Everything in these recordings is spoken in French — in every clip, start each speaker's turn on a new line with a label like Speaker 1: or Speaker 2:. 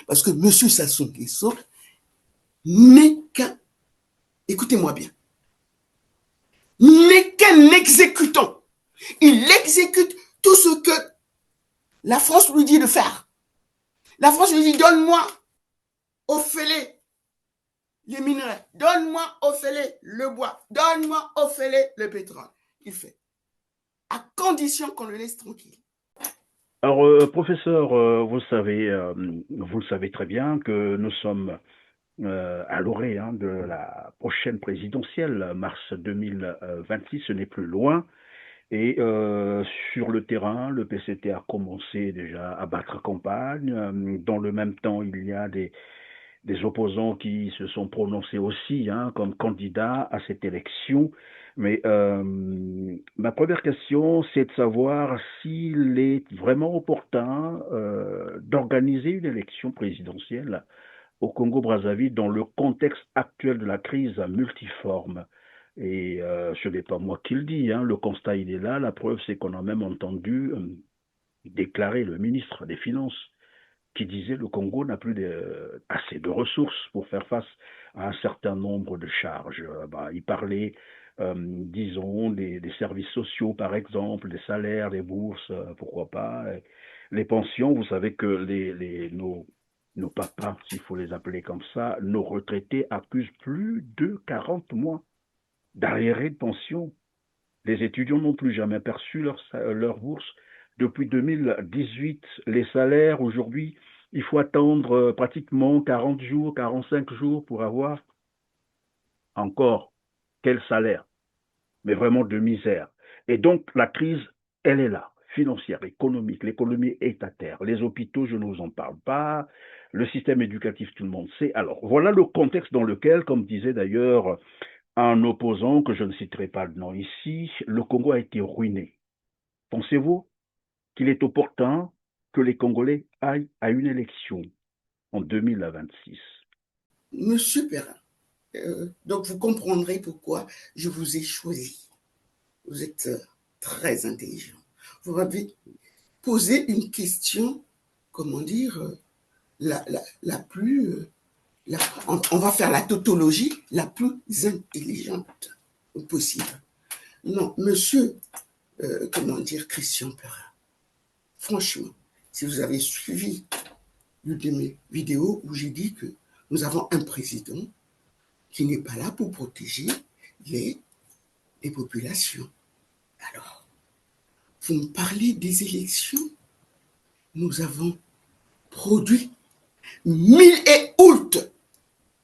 Speaker 1: Parce que M. Sassou Nguesso n'est qu'un, écoutez-moi bien, n'est qu'un exécutant. Il exécute tout ce que la France lui dit de faire. La France lui dit, donne-moi au fêlé les minerais, donne-moi au fêlé le bois, donne-moi au fêlé le pétrole. Il fait, à condition qu'on le laisse tranquille.
Speaker 2: Alors, professeur, vous le savez très bien que nous sommes à l'orée de la prochaine présidentielle, mars 2026, ce n'est plus loin. Et sur le terrain, le PCT a commencé déjà à battre campagne. Dans le même temps, il y a des opposants qui se sont prononcés aussi comme candidats à cette élection. Mais ma première question, c'est de savoir s'il est vraiment opportun d'organiser une élection présidentielle au Congo-Brazzaville dans le contexte actuel de la crise multiforme. Et ce n'est pas moi qui le dis, le constat il est là, la preuve c'est qu'on a même entendu déclarer le ministre des Finances qui disait le Congo n'a plus assez de ressources pour faire face à un certain nombre de charges. Il parlait, disons, des services sociaux, par exemple, des salaires, des bourses, pourquoi pas. Les pensions, vous savez que nos papas, s'il faut les appeler comme ça, nos retraités accusent plus de 40 mois d'arriérés de pension. Les étudiants n'ont plus jamais perçu leur bourse depuis 2018. Les salaires, aujourd'hui, il faut attendre pratiquement 40 jours, 45 jours pour avoir encore quel salaire, mais vraiment de misère. Et donc, la crise, elle est là, financière, économique. L'économie est à terre. Les hôpitaux, je ne vous en parle pas. Le système éducatif, tout le monde sait. Alors, voilà le contexte dans lequel, comme disait d'ailleurs un opposant, que je ne citerai pas le nom ici, le Congo a été ruiné. Pensez-vous qu'il est opportun que les Congolais aillent à une élection en 2026?
Speaker 1: Monsieur Perrin, donc vous comprendrez pourquoi je vous ai choisi. Vous êtes très intelligent. Vous m'avez posé une question, comment dire, la plus... on va faire la tautologie la plus intelligente possible. Non, monsieur, comment dire, Christian Perrin, franchement, si vous avez suivi une de mes vidéos où j'ai dit que nous avons un président qui n'est pas là pour protéger les, les populations. Alors, vous me parlez des élections. Nous avons produit 1000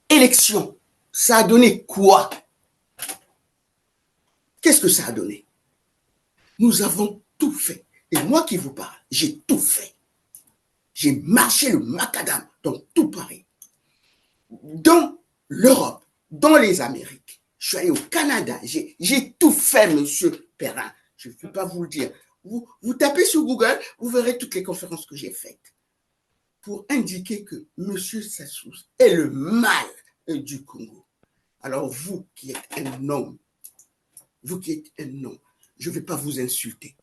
Speaker 1: élections. Ça a donné quoi? Qu'est-ce que ça a donné? Nous avons tout fait. Et moi qui vous parle, j'ai tout fait. J'ai marché le macadam dans tout Paris, dans l'Europe, dans les Amériques. Je suis allé au Canada. J'ai tout fait, monsieur Perrin. Je ne peux pas vous le dire. Vous tapez sur Google, vous verrez toutes les conférences que j'ai faites pour indiquer que monsieur Sassou est le mal du Congo. Alors vous qui êtes un homme, je ne vais pas vous insulter.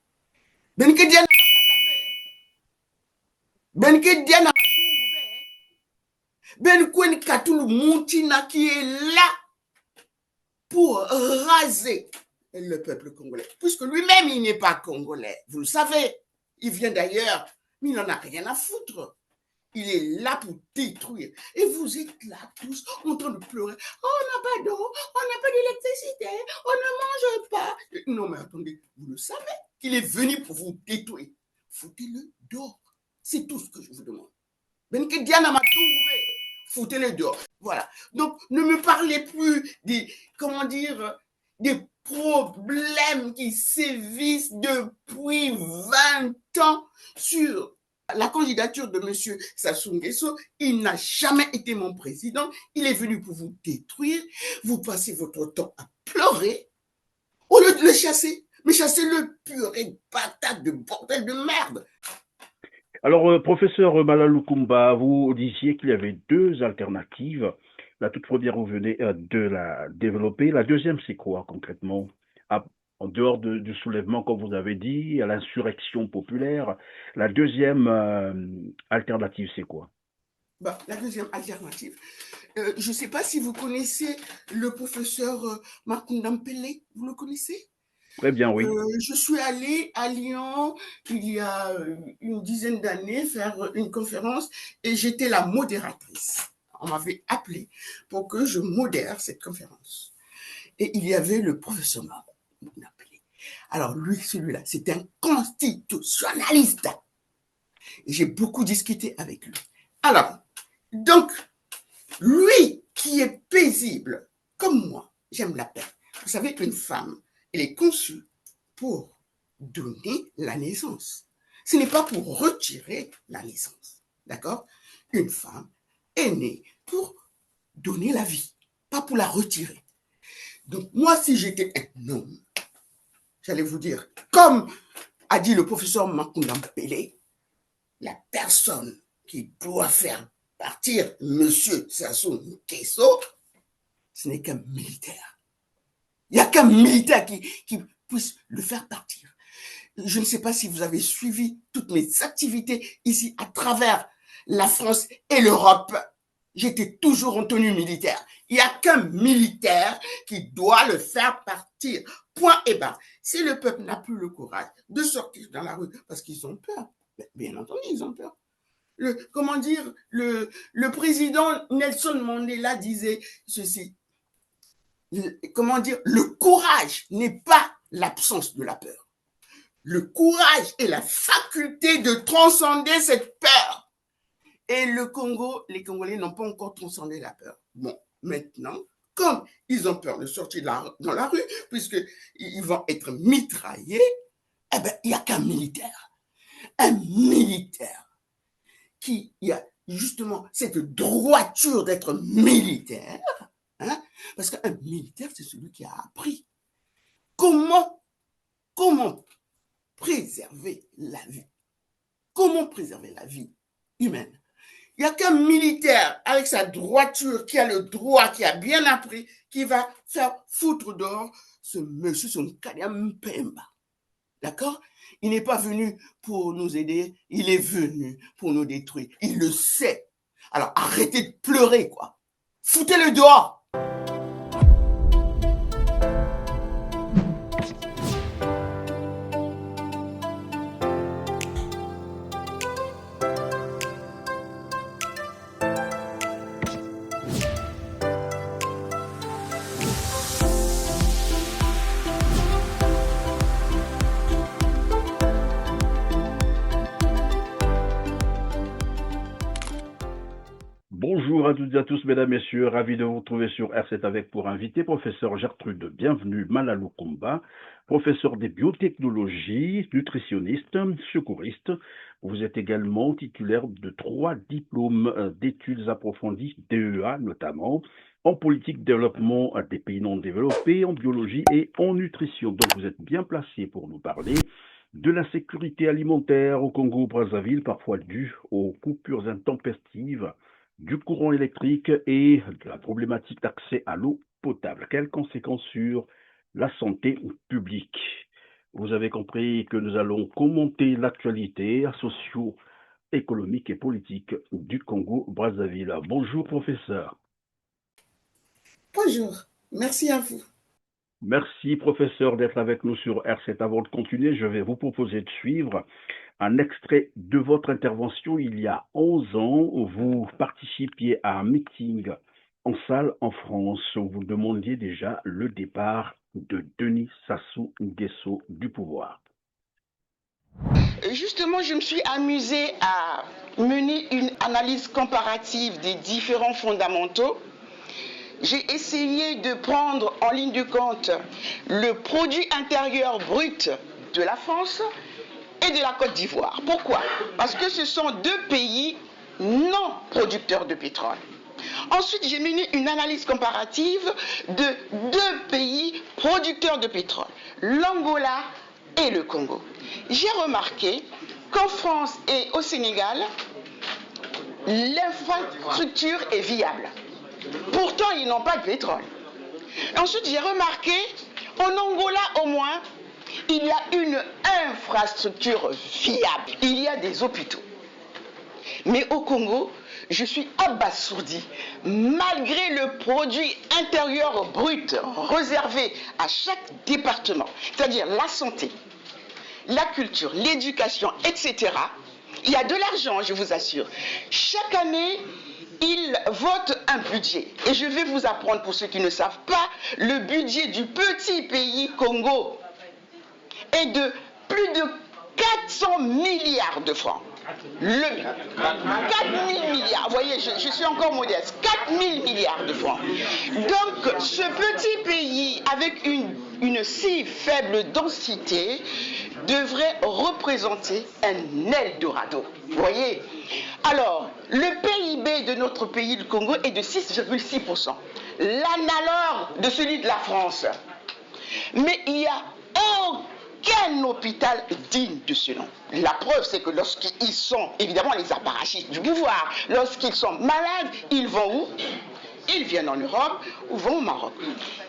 Speaker 1: Qui est là pour raser le peuple congolais, puisque lui-même il n'est pas congolais, vous le savez, il vient d'ailleurs, mais il n'en a rien à foutre. Il est là pour détruire. Et vous êtes là tous en train de pleurer. Oh, on n'a pas d'eau, on n'a pas d'électricité, on ne mange pas. Non, mais attendez, vous le savez qu'il est venu pour vous détruire. Foutez-le dehors. C'est tout ce que je vous demande. Foutez-le dehors. Voilà. Donc, ne me parlez plus des, comment dire, des problèmes qui sévissent depuis 20 ans sur la candidature de M. Sassou Nguesso. Il n'a jamais été mon président. Il est venu pour vous détruire. Vous passez votre temps à pleurer au lieu de le chasser. Mais chassez-le, purée de patate, de bordel de merde.
Speaker 2: Alors, professeur Malaloukoumba, vous disiez qu'il y avait deux alternatives. La toute première, vous venez de la développer. La deuxième, c'est quoi concrètement? Ah, en dehors du soulèvement, comme vous avez dit, à l'insurrection populaire, la deuxième alternative, c'est quoi?
Speaker 1: Bah, la deuxième alternative, je ne sais pas si vous connaissez le professeur Makunda Mpele, vous le connaissez?
Speaker 2: Très bien, oui.
Speaker 1: Je suis allée à Lyon il y a une dizaine d'années faire une conférence et j'étais la modératrice. On m'avait appelée pour que je modère cette conférence. Et il y avait le professeur Makunda Mpele. Alors lui, celui-là, c'est un constitutionnaliste. J'ai beaucoup discuté avec lui. Alors, donc, lui qui est paisible, comme moi, j'aime la paix. Vous savez, une femme, elle est conçue pour donner la naissance. Ce n'est pas pour retirer la naissance. D'accord? Une femme est née pour donner la vie, pas pour la retirer. Donc, moi, si j'étais un homme, j'allais vous dire, comme a dit le professeur Makunda Mpele, la personne qui doit faire partir Monsieur Sassou Nguesso, ce n'est qu'un militaire. Il n'y a qu'un militaire qui puisse le faire partir. Je ne sais pas si vous avez suivi toutes mes activités ici à travers la France et l'Europe. J'étais toujours en tenue militaire. Il n'y a qu'un militaire qui doit le faire partir. Point et barre. Si le peuple n'a plus le courage de sortir dans la rue parce qu'ils ont peur, bien entendu, ils ont peur. Comment dire, le président Nelson Mandela disait ceci. Comment dire, le courage n'est pas l'absence de la peur. Le courage est la faculté de transcender cette peur. Et le Congo, les Congolais n'ont pas encore transcendé la peur. Bon, maintenant, comme ils ont peur de sortir dans la rue, puisqu'ils vont être mitraillés, eh bien, il n'y a qu'un militaire. Un militaire qui a justement cette droiture d'être militaire, hein, parce qu'un militaire, c'est celui qui a appris comment préserver la vie. Comment préserver la vie humaine? Il n'y a qu'un militaire avec sa droiture, qui a le droit, qui a bien appris, qui va faire foutre dehors ce monsieur, son Nkania Mpemba. D'accord? Il n'est pas venu pour nous aider, il est venu pour nous détruire. Il le sait. Alors arrêtez de pleurer, quoi. Foutez-le dehors.
Speaker 2: Bonjour à toutes et à tous, mesdames, messieurs, ravi de vous retrouver sur R7 avec pour invité professeur Gertrude Bienvenue Malalou Komba, professeur des biotechnologies, nutritionniste, secouriste. Vous êtes également titulaire de 3 diplômes d'études approfondies, DEA notamment, en politique développement des pays non développés, en biologie et en nutrition. Donc vous êtes bien placé pour nous parler de la sécurité alimentaire au Congo-Brazzaville, parfois due aux coupures intempestives du courant électrique et de la problématique d'accès à l'eau potable. Quelles conséquences sur la santé publique? Vous avez compris que nous allons commenter l'actualité socio-économique et politique du Congo-Brazzaville. Bonjour professeur.
Speaker 1: Bonjour, merci à vous.
Speaker 2: Merci professeur d'être avec nous sur R7. Avant de continuer, je vais vous proposer de suivre un extrait de votre intervention il y a 11 ans où vous participiez à un meeting en salle en France où vous demandiez déjà le départ de Denis Sassou Nguesso du pouvoir.
Speaker 1: Justement, je me suis amusée à mener une analyse comparative des différents fondamentaux. J'ai essayé de prendre en ligne de compte le produit intérieur brut de la France et de la Côte d'Ivoire. Pourquoi? Parce que ce sont 2 pays non producteurs de pétrole. Ensuite, j'ai mené une analyse comparative de 2 pays producteurs de pétrole, l'Angola et le Congo. J'ai remarqué qu'en France et au Sénégal, l'infrastructure est viable. Pourtant, ils n'ont pas de pétrole. Ensuite, j'ai remarqué, en Angola au moins, il y a une infrastructure viable. Il y a des hôpitaux. Mais au Congo, je suis abasourdi. Malgré le produit intérieur brut réservé à chaque département, c'est-à-dire la santé, la culture, l'éducation, etc., il y a de l'argent, je vous assure. Chaque année, ils votent un budget. Et je vais vous apprendre, pour ceux qui ne savent pas, le budget du petit pays Congo est de plus de 400 milliards de francs. 4 000 milliards, vous voyez, je suis encore modeste, 4 000 milliards de francs. Donc, ce petit pays, avec une si faible densité, devrait représenter un Eldorado. Vous voyez? Alors, le PIB de notre pays, le Congo, est de 6,6%. L'analogue de celui de la France. Mais il y a aucun hôpital digne de ce nom. La preuve, c'est que lorsqu'ils sont, évidemment, les apparatchiks du pouvoir, lorsqu'ils sont malades, ils vont où? Ils viennent en Europe ou vont au Maroc.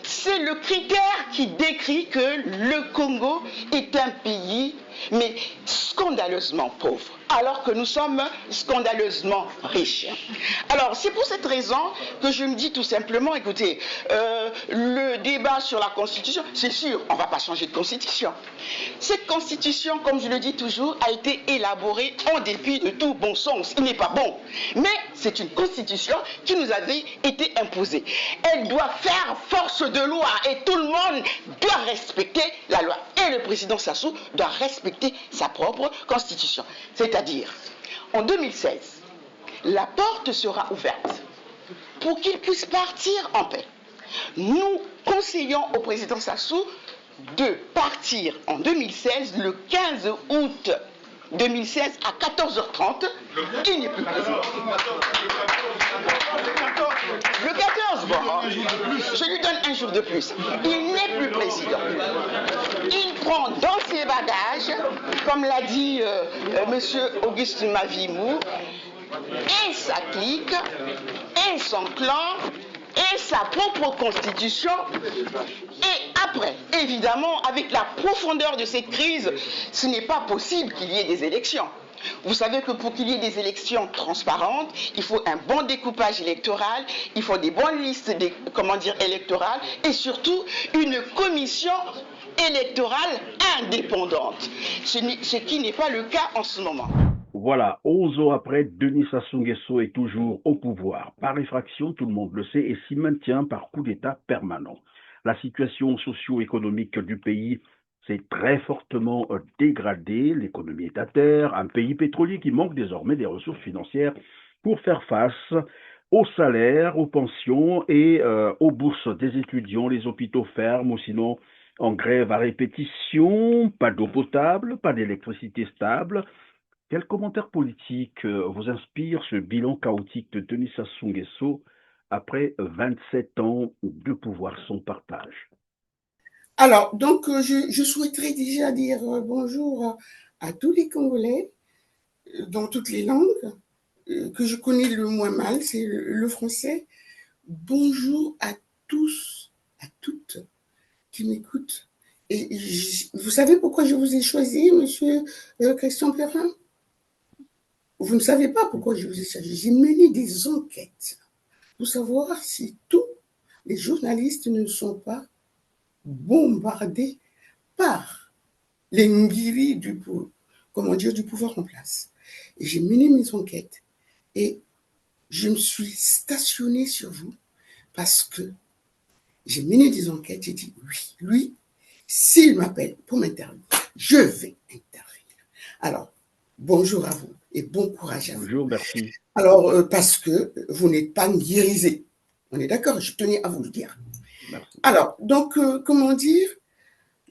Speaker 1: C'est le critère qui décrit que le Congo est un pays, mais scandaleusement pauvre, alors que nous sommes scandaleusement riches. Alors, c'est pour cette raison que je me dis tout simplement, écoutez, le débat sur la Constitution, c'est sûr, on ne va pas changer de Constitution. Cette Constitution, comme je le dis toujours, a été élaborée en dépit de tout bon sens. Il n'est pas bon, mais c'est une Constitution qui nous avait été imposée. Elle doit faire force de loi et tout le monde doit respecter la loi. Et le président Sassou doit respecter sa propre Constitution. C'est-à-dire, en 2016, la porte sera ouverte pour qu'il puisse partir en paix. Nous conseillons au président Sassou de partir en 2016, le 15 août 2016 à 14h30. Il n'est plus président. Le 14, bon, je lui donne un jour de plus. Il n'est plus président. Il prend dans ses bagages, comme l'a dit monsieur Auguste Mavimou, et sa clique, et son clan, et sa propre constitution. Et après, évidemment, avec la profondeur de cette crise, ce n'est pas possible qu'il y ait des élections. Vous savez que pour qu'il y ait des élections transparentes, il faut un bon découpage électoral, il faut des bonnes listes électorales et surtout une commission électorale indépendante, ce qui n'est pas le cas en ce moment.
Speaker 2: Voilà, 11 ans après, Denis Sassou Nguesso est toujours au pouvoir. Par effraction, tout le monde le sait, et s'y maintient par coup d'État permanent. La situation socio-économique du pays s'est très fortement dégradée. L'économie est à terre. Un pays pétrolier qui manque désormais des ressources financières pour faire face aux salaires, aux pensions et aux bourses des étudiants. Les hôpitaux ferment ou sinon en grève à répétition. Pas d'eau potable, pas d'électricité stable. Quel commentaire politique vous inspire ce bilan chaotique de Denis Sassou Nguesso après 27 ans de pouvoir sans partage?
Speaker 1: Alors, donc, je souhaiterais déjà dire bonjour à tous les Congolais, dans toutes les langues, que je connais le moins mal, c'est le français. Bonjour à tous, à toutes qui m'écoutent. Et vous savez pourquoi je vous ai choisi, monsieur Christian Perrin? Vous ne savez pas pourquoi je vous ai choisi. J'ai mené des enquêtes pour savoir si tous les journalistes ne sont pas bombardés par les Ngiri du pouvoir en place. Et j'ai mené mes enquêtes et je me suis stationnée sur vous parce que j'ai mené des enquêtes, j'ai dit oui, lui, s'il m'appelle pour m'interviewer, je vais intervenir. Alors, bonjour à vous et bon courage à vous.
Speaker 2: Bonjour, merci.
Speaker 1: Alors, parce que vous n'êtes pas guérisé. On est d'accord, je tenais à vous le dire.
Speaker 2: Merci.
Speaker 1: Alors, donc, comment dire,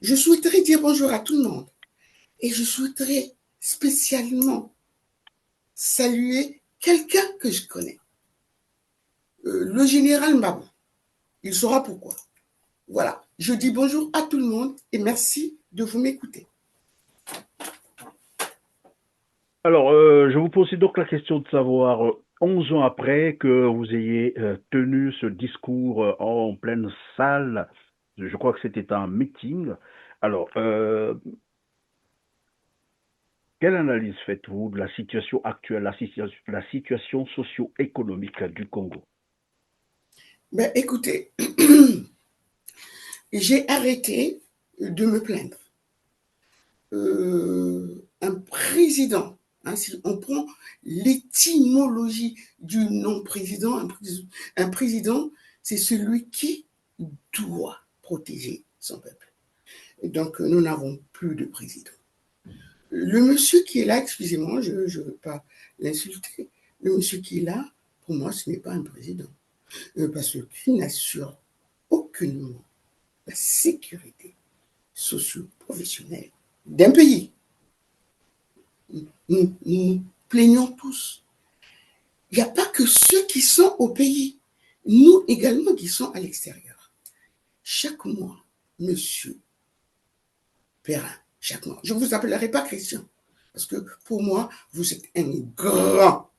Speaker 1: je souhaiterais dire bonjour à tout le monde. Et je souhaiterais spécialement saluer quelqu'un que je connais. Le général Mabou. Il saura pourquoi. Voilà. Je dis bonjour à tout le monde et merci de vous m'écouter.
Speaker 2: Alors, je vous pose donc la question de savoir, 11 ans après que vous ayez tenu ce discours en pleine salle, je crois que c'était un meeting. Alors, Quelle analyse faites-vous de la situation actuelle, la situation socio-économique du Congo?
Speaker 1: Ben, écoutez, j'ai arrêté de me plaindre. Un président, hein, si on prend l'étymologie du nom président, un président, c'est celui qui doit protéger son peuple. Et donc, nous n'avons plus de président. Le monsieur qui est là, excusez-moi, je ne veux pas l'insulter, le monsieur qui est là, pour moi, ce n'est pas un président. Parce qu'il n'assure aucunement la sécurité socio-professionnelle d'un pays. Nous plaignons tous. Il n'y a pas que ceux qui sont au pays, nous également qui sommes à l'extérieur. Chaque mois, monsieur Perrin, chaque mois, je ne vous appellerai pas Christian, parce que pour moi, vous êtes un grand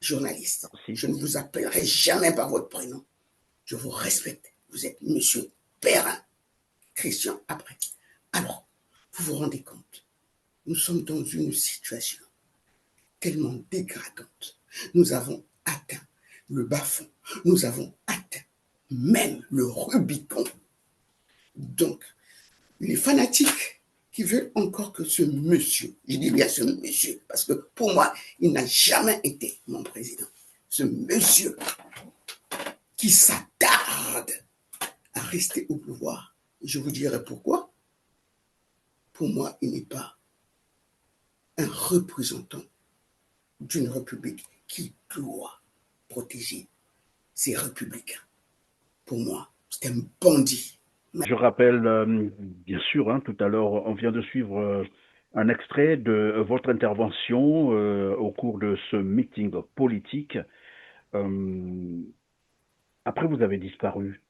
Speaker 1: journaliste.
Speaker 2: Merci.
Speaker 1: Je ne vous appellerai jamais par votre prénom. Je vous respecte. Vous êtes monsieur Perrin, Christian après. Alors, vous vous rendez compte, nous sommes dans une situation tellement dégradante. Nous avons atteint le bas-fond. Nous avons atteint même le Rubicon. Donc, les fanatiques qui veulent encore que ce monsieur, je dis bien ce monsieur, parce que pour moi, il n'a jamais été mon président. Ce monsieur qui s'attarde à rester au pouvoir, je vous dirai pourquoi. Pour moi, il n'est pas un représentant d'une république qui doit protéger ses républicains. Pour moi, c'est un bandit.
Speaker 2: Je rappelle, bien sûr, hein, tout à l'heure, on vient de suivre un extrait de votre intervention au cours de ce meeting politique. Après, vous avez disparu.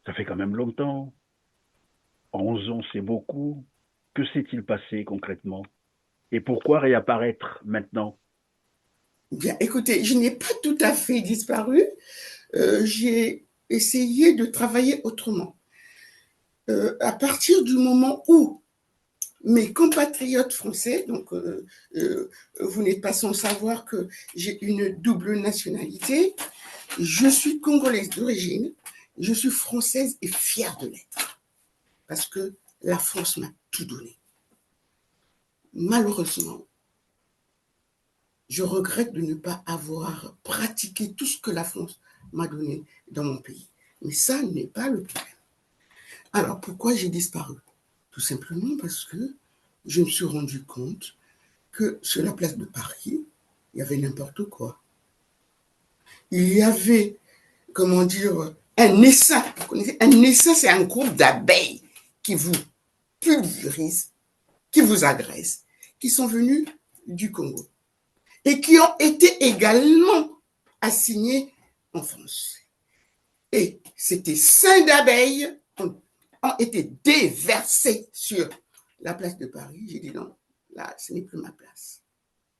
Speaker 2: Ça fait quand même longtemps. 11 ans, c'est beaucoup. Que s'est-il passé concrètement? Et pourquoi réapparaître maintenant?
Speaker 1: Bien, écoutez, je n'ai pas tout à fait disparu. J'ai essayé de travailler autrement. À partir du moment où mes compatriotes français, donc vous n'êtes pas sans savoir que j'ai une double nationalité, je suis congolaise d'origine, je suis française et fière de l'être, parce que la France m'a tout donné. Malheureusement, je regrette de ne pas avoir pratiqué tout ce que la France m'a donné dans mon pays. Mais ça n'est pas le problème. Alors, pourquoi j'ai disparu? Tout simplement parce que je me suis rendu compte que sur la place de Paris, il y avait n'importe quoi. Il y avait, comment dire, un essaim. Vous connaissez, un essaim, c'est un groupe d'abeilles qui vous pulvérisent, qui vous agressent, qui sont venus du Congo et qui ont été également assignés en France. Et ces essaims d'abeilles ont été déversés sur la place de Paris. J'ai dit non, là, ce n'est plus ma place.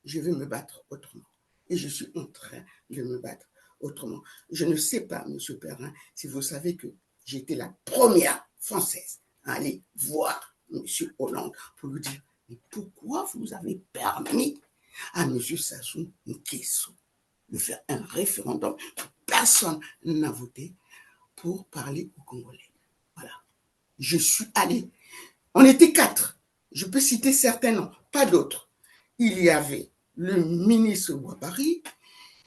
Speaker 1: Je vais me battre autrement. Et je suis en train de me battre autrement. Je ne sais pas, M. Perrin, si vous savez que j'ai été la première Française à aller voir M. Hollande pour lui dire mais pourquoi vous avez permis à M. Sassou Nguesso de faire un référendum. Personne n'a voté pour parler aux Congolais. Voilà. Je suis allé. On était 4. Je peux citer certains noms, pas d'autres. Il y avait le ministre Ouabari,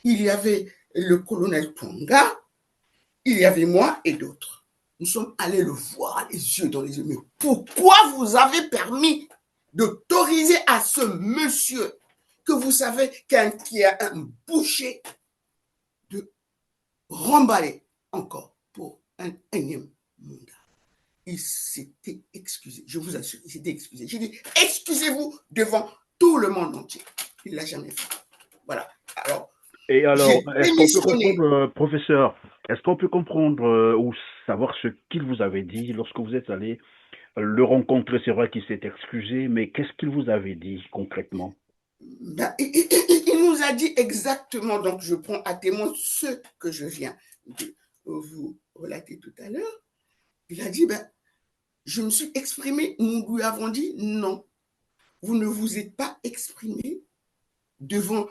Speaker 1: il y avait le colonel Twanga, il y avait moi et d'autres. Nous sommes allés le voir les yeux dans les yeux. Mais pourquoi vous avez permis d'autoriser à ce monsieur que vous savez qui a un boucher de remballer encore pour un énième mandat? Il s'était excusé, je vous assure, il s'était excusé. J'ai dit, excusez-vous devant tout le monde entier. Il ne l'a jamais fait. Voilà. Alors,
Speaker 2: Et alors, est-ce qu'on peut
Speaker 1: démissionné.
Speaker 2: comprendre, professeur, est-ce qu'on peut comprendre ou savoir ce qu'il vous avait dit lorsque vous êtes allé le rencontrer? C'est vrai qu'il s'est excusé, mais qu'est-ce qu'il vous avait dit concrètement?
Speaker 1: Ben, il nous a dit exactement, donc je prends à témoin ce que je viens de vous relater tout à l'heure. Il a dit, ben, je me suis exprimé, nous lui avons dit non. vous ne vous êtes pas exprimé devant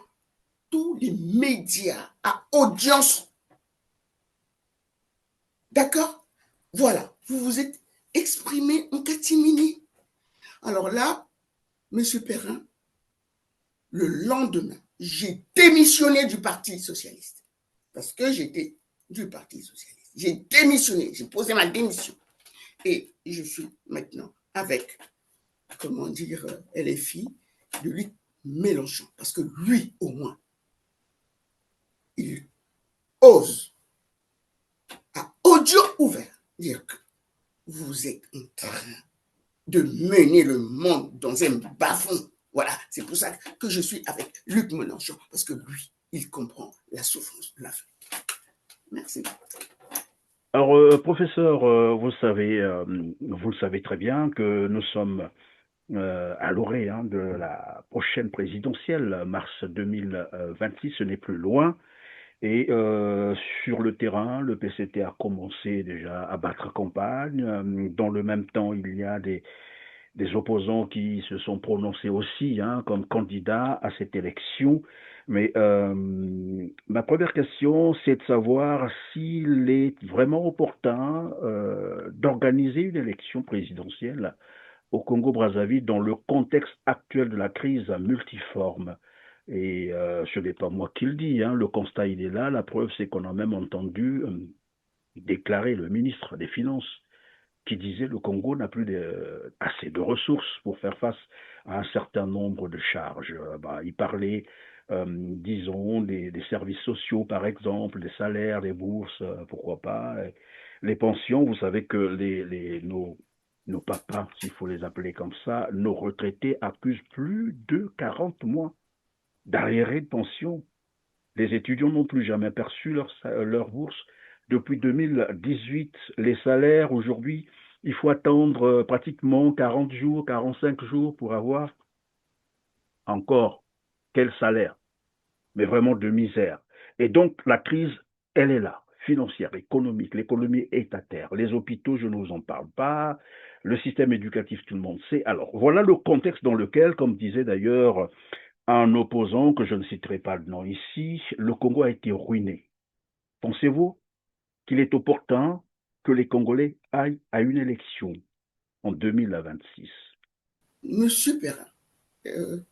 Speaker 1: tous les médias à audience. D'accord? Voilà, vous vous êtes exprimé en catimini. Alors là, M. Perrin, le lendemain, j'ai démissionné du Parti socialiste. Parce que j'étais du Parti socialiste. J'ai démissionné, j'ai posé ma démission. Et je suis maintenant avec, comment dire, LFI de Luc Mélenchon. Parce que lui, au moins, il ose, à audio ouvert, dire que vous êtes en train de mener le monde dans un bas-fond. Voilà, c'est pour ça que je suis avec Luc Mélenchon, parce que lui, il comprend la souffrance de l'Afrique. Merci.
Speaker 2: Alors, professeur, vous le savez très bien que nous sommes à l'orée de la prochaine présidentielle, mars 2026, ce n'est plus loin. Et sur le terrain, le PCT a commencé déjà à battre campagne. Dans le même temps, il y a des opposants qui se sont prononcés aussi comme candidats à cette élection. Mais ma première question, c'est de savoir s'il est vraiment opportun d'organiser une élection présidentielle au Congo-Brazzaville dans le contexte actuel de la crise multiforme. Et ce n'est pas moi qui le dis, le constat il est là, la preuve c'est qu'on a même entendu déclarer le ministre des Finances qui disait le Congo n'a plus assez de ressources pour faire face à un certain nombre de charges. Il parlait, disons, des services sociaux par exemple, des salaires, des bourses, pourquoi pas. Les pensions, vous savez que nos papas, s'il faut les appeler comme ça, nos retraités accusent plus de 40 mois d'arriérés de pension. Les étudiants n'ont plus jamais perçu leur bourse depuis 2018. Les salaires, aujourd'hui, il faut attendre pratiquement 40 jours, 45 jours pour avoir encore quel salaire, mais vraiment de misère. Et donc, la crise, elle est là, financière, économique. L'économie est à terre. Les hôpitaux, je ne vous en parle pas. Le système éducatif, tout le monde sait. Alors, voilà le contexte dans lequel, comme disait d'ailleurs un opposant, que je ne citerai pas le nom ici, le Congo a été ruiné. Pensez-vous qu'il est opportun que les Congolais aillent à une élection en 2026?
Speaker 1: Monsieur Perrin,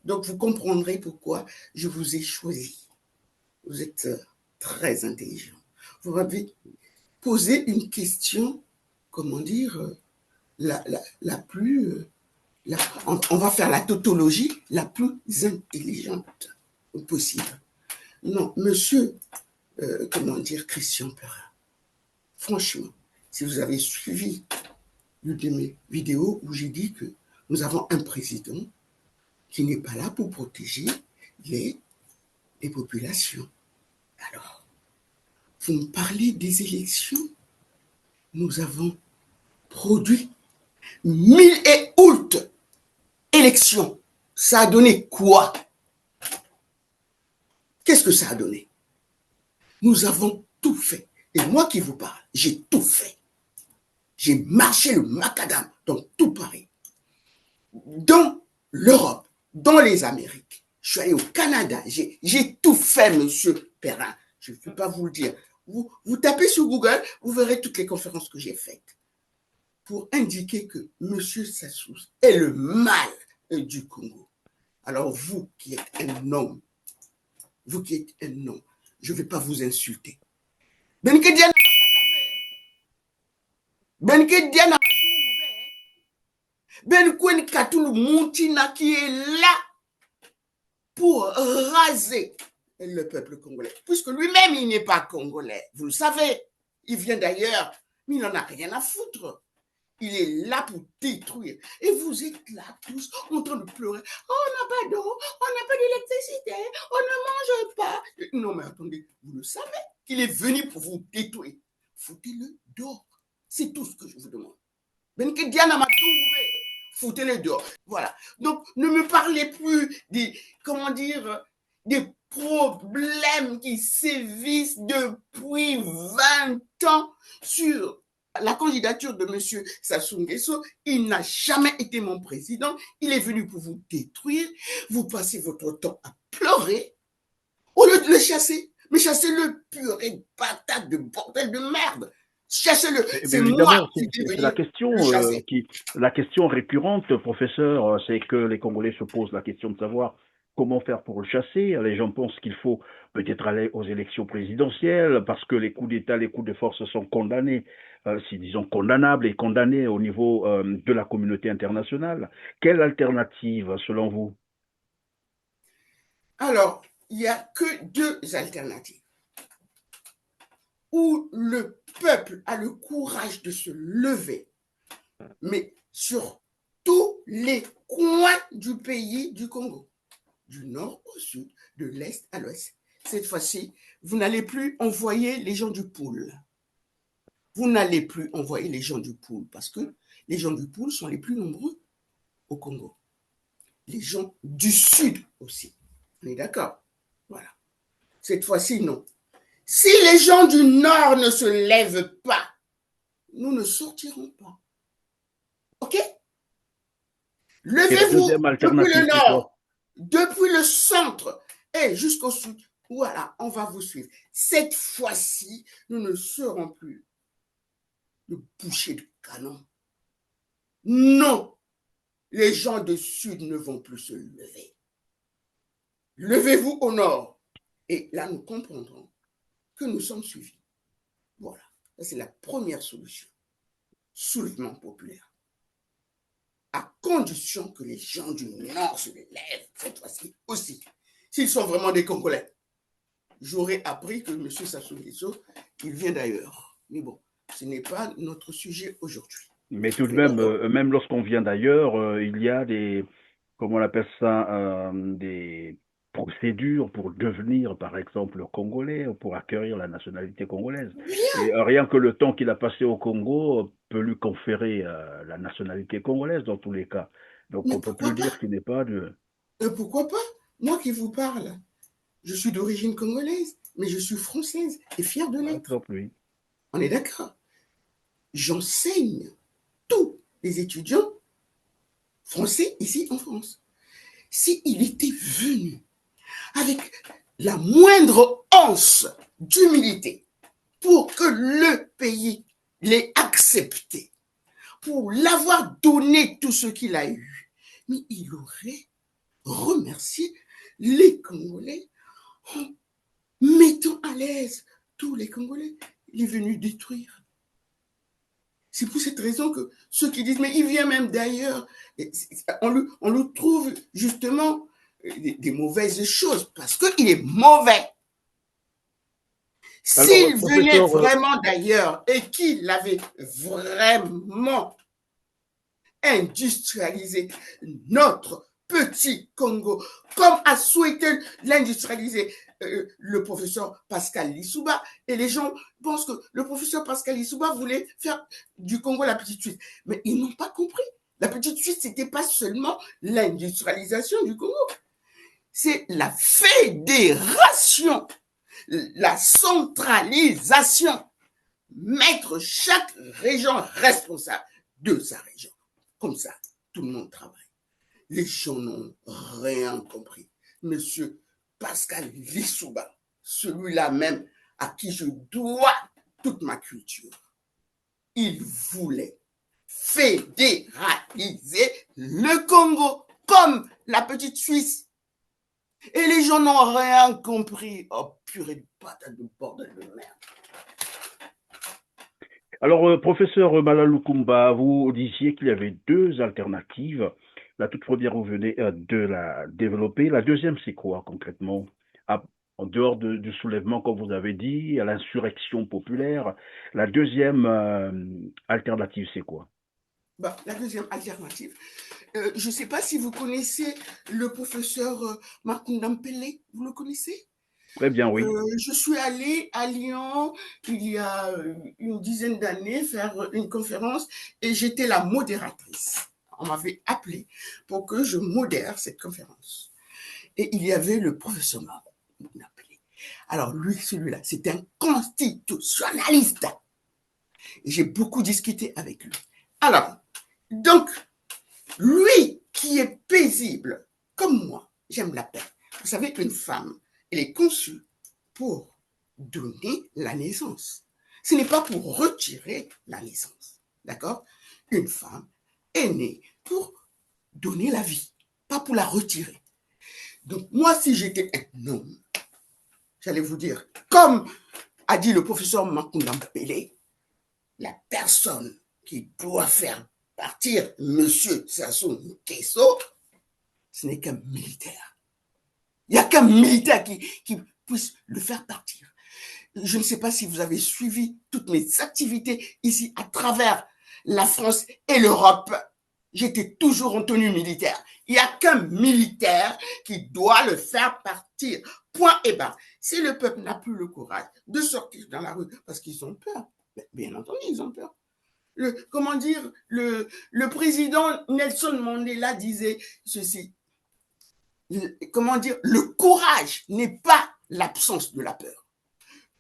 Speaker 1: donc vous comprendrez pourquoi je vous ai choisi. Vous êtes très intelligent. Vous m'avez posé une question, comment dire, la plus... on va faire la tautologie la plus intelligente possible. Non, monsieur, comment dire, Christian Perrin, franchement, si vous avez suivi l'une de mes vidéos où j'ai dit que nous avons un président qui n'est pas là pour protéger les populations. Alors, vous me parlez des élections. Nous avons produit 1000 et août élections. Ça a donné quoi? Qu'est-ce que ça a donné? Nous avons tout fait. Et moi qui vous parle, j'ai tout fait. J'ai marché le macadam dans tout Paris, dans l'Europe, dans les Amériques. Je suis allé au Canada. J'ai tout fait, monsieur Perrin. Je ne peux pas vous le dire. Vous tapez sur Google, vous verrez toutes les conférences que j'ai faites pour indiquer que monsieur Sassou est le mal du Congo. Alors vous qui êtes un homme, je ne vais pas vous insulter. Qui est là pour raser le peuple congolais, puisque lui-même il n'est pas congolais, vous le savez, il vient d'ailleurs, mais il n'en a rien à foutre. Il est là pour détruire. Et vous êtes là tous en train de pleurer. Oh, on n'a pas d'eau, on n'a pas d'électricité, on ne mange pas. Non, mais attendez, vous le savez qu'il est venu pour vous détruire. Foutez-le dehors. C'est tout ce que je vous demande. Foutez-le dehors. Voilà. Donc, ne me parlez plus des, comment dire, des problèmes qui sévissent depuis 20 ans sur la candidature de M. Sassou Nguesso, il n'a jamais été mon président. Il est venu pour vous détruire. Vous passez votre temps à pleurer au lieu de le chasser. Mais chassez-le, purée de patate, de bordel de merde. Chassez-le. C'est moi
Speaker 2: Évidemment,
Speaker 1: qui vais
Speaker 2: c'est
Speaker 1: venir le chasser.
Speaker 2: la question récurrente, professeur, c'est que les Congolais se posent la question de savoir comment faire pour le chasser. Les gens pensent qu'il faut peut-être aller aux élections présidentielles parce que les coups d'État, les coups de force sont condamnés, si disons condamnables et condamnés au niveau de la communauté internationale. Quelle alternative, selon vous?
Speaker 1: Alors, il n'y a que deux alternatives. Où le peuple a le courage de se lever, mais sur tous les coins du pays du Congo, du nord au sud, de l'est à l'ouest. Cette fois-ci, vous n'allez plus envoyer les gens du pôle. Vous n'allez plus envoyer les gens du pôle parce que les gens du pôle sont les plus nombreux au Congo. Les gens du sud aussi. On est d'accord? Voilà. Cette fois-ci, non. Si les gens du nord ne se lèvent pas, nous ne sortirons pas. OK?
Speaker 2: Et la
Speaker 1: Levez-vous
Speaker 2: deuxième
Speaker 1: depuis
Speaker 2: alternative,
Speaker 1: le
Speaker 2: c'est quoi?
Speaker 1: nord, depuis le centre et jusqu'au sud. Voilà, on va vous suivre. Cette fois-ci, nous ne serons plus le boucher de canon. Non, les gens du sud ne vont plus se lever. Levez-vous au nord. Et là, nous comprendrons que nous sommes suivis. Voilà, ça c'est la première solution. Soulèvement populaire. À condition que les gens du Nord se lèvent cette fois-ci aussi. S'ils sont vraiment des Congolais. J'aurais appris que M. Sassou Nguesso, il vient d'ailleurs. Mais bon, ce n'est pas notre sujet aujourd'hui.
Speaker 2: Mais tout de
Speaker 1: On est
Speaker 2: même,
Speaker 1: d'accord?
Speaker 2: même lorsqu'on vient d'ailleurs, il y a comment on appelle ça, des procédures pour devenir, par exemple, congolais, ou pour acquérir la nationalité congolaise. Et rien que le temps qu'il a passé au Congo peut lui conférer la nationalité congolaise dans tous les cas. Donc on
Speaker 1: Mais
Speaker 2: ne peut plus
Speaker 1: pourquoi
Speaker 2: dire
Speaker 1: pas?
Speaker 2: qu'il n'est pas de...
Speaker 1: Pourquoi pas? Moi qui vous parle, je suis d'origine congolaise, mais je suis française et fière de
Speaker 2: Par
Speaker 1: l'être.
Speaker 2: exemple, lui.
Speaker 1: On est d'accord? J'enseigne tous les étudiants français ici en France. S'il était venu avec la moindre once d'humilité pour que le pays l'ait accepté, pour l'avoir donné tout ce qu'il a eu, mais il aurait remercié les Congolais en mettant à l'aise tous les Congolais. Il est venu détruire. C'est pour cette raison que ceux qui disent, mais il vient même d'ailleurs, on lui trouve justement des mauvaises choses parce qu'il est mauvais.
Speaker 2: Alors,
Speaker 1: S'il venait
Speaker 2: professeur,
Speaker 1: vraiment d'ailleurs et qu'il avait vraiment industrialisé notre petit Congo, comme a souhaité l'industrialiser le professeur Pascal Lissouba, et les gens pensent que le professeur Pascal Lissouba voulait faire du Congo la petite Suisse. Mais ils n'ont pas compris. La petite Suisse, ce n'était pas seulement l'industrialisation du Congo, c'est la fédération, la centralisation, mettre chaque région responsable de sa région. Comme ça, tout le monde travaille. Les gens n'ont rien compris. Monsieur Pascal Lissouba, celui-là même à qui je dois toute ma culture, il voulait fédéraliser le Congo comme la petite Suisse. Et les gens n'ont rien compris. Oh purée de patate de bordel de merde.
Speaker 2: alors, professeur Malalukumba, vous disiez qu'il y avait deux alternatives. La toute première, vous venez de la développer. La deuxième, c'est quoi concrètement? Ah, en dehors du soulèvement, comme vous avez dit, à l'insurrection populaire, la deuxième alternative, c'est quoi?
Speaker 1: Bah, la deuxième alternative, je ne sais pas si vous connaissez le professeur Makunda Mpele, vous le connaissez?
Speaker 2: Très bien, oui.
Speaker 1: Je suis allée à Lyon il y a une dizaine d'années faire une conférence et j'étais la modératrice. On m'avait appelé pour que je modère cette conférence. Et il y avait le professeur Maro. Alors lui, celui-là, c'est un constitutionnaliste. J'ai beaucoup discuté avec lui. Alors, donc, lui qui est paisible, comme moi, j'aime la paix. Vous savez qu'une femme, elle est conçue pour donner la naissance. Ce n'est pas pour retirer la naissance. D'accord? Une femme est née pour donner la vie, pas pour la retirer. Donc, moi, si j'étais un homme, j'allais vous dire, comme a dit le professeur Makunda Mpele, la personne qui doit faire partir Monsieur Sassou Nguesso, ce n'est qu'un militaire. Il n'y a qu'un militaire qui puisse le faire partir. Je ne sais pas si vous avez suivi toutes mes activités ici à travers la France et l'Europe. J'étais toujours en tenue militaire. Il n'y a qu'un militaire qui doit le faire partir. Point et barre. Si le peuple n'a plus le courage de sortir dans la rue parce qu'ils ont peur, bien entendu, ils ont peur. Comment dire, le président Nelson Mandela disait ceci. Comment dire, le courage n'est pas l'absence de la peur.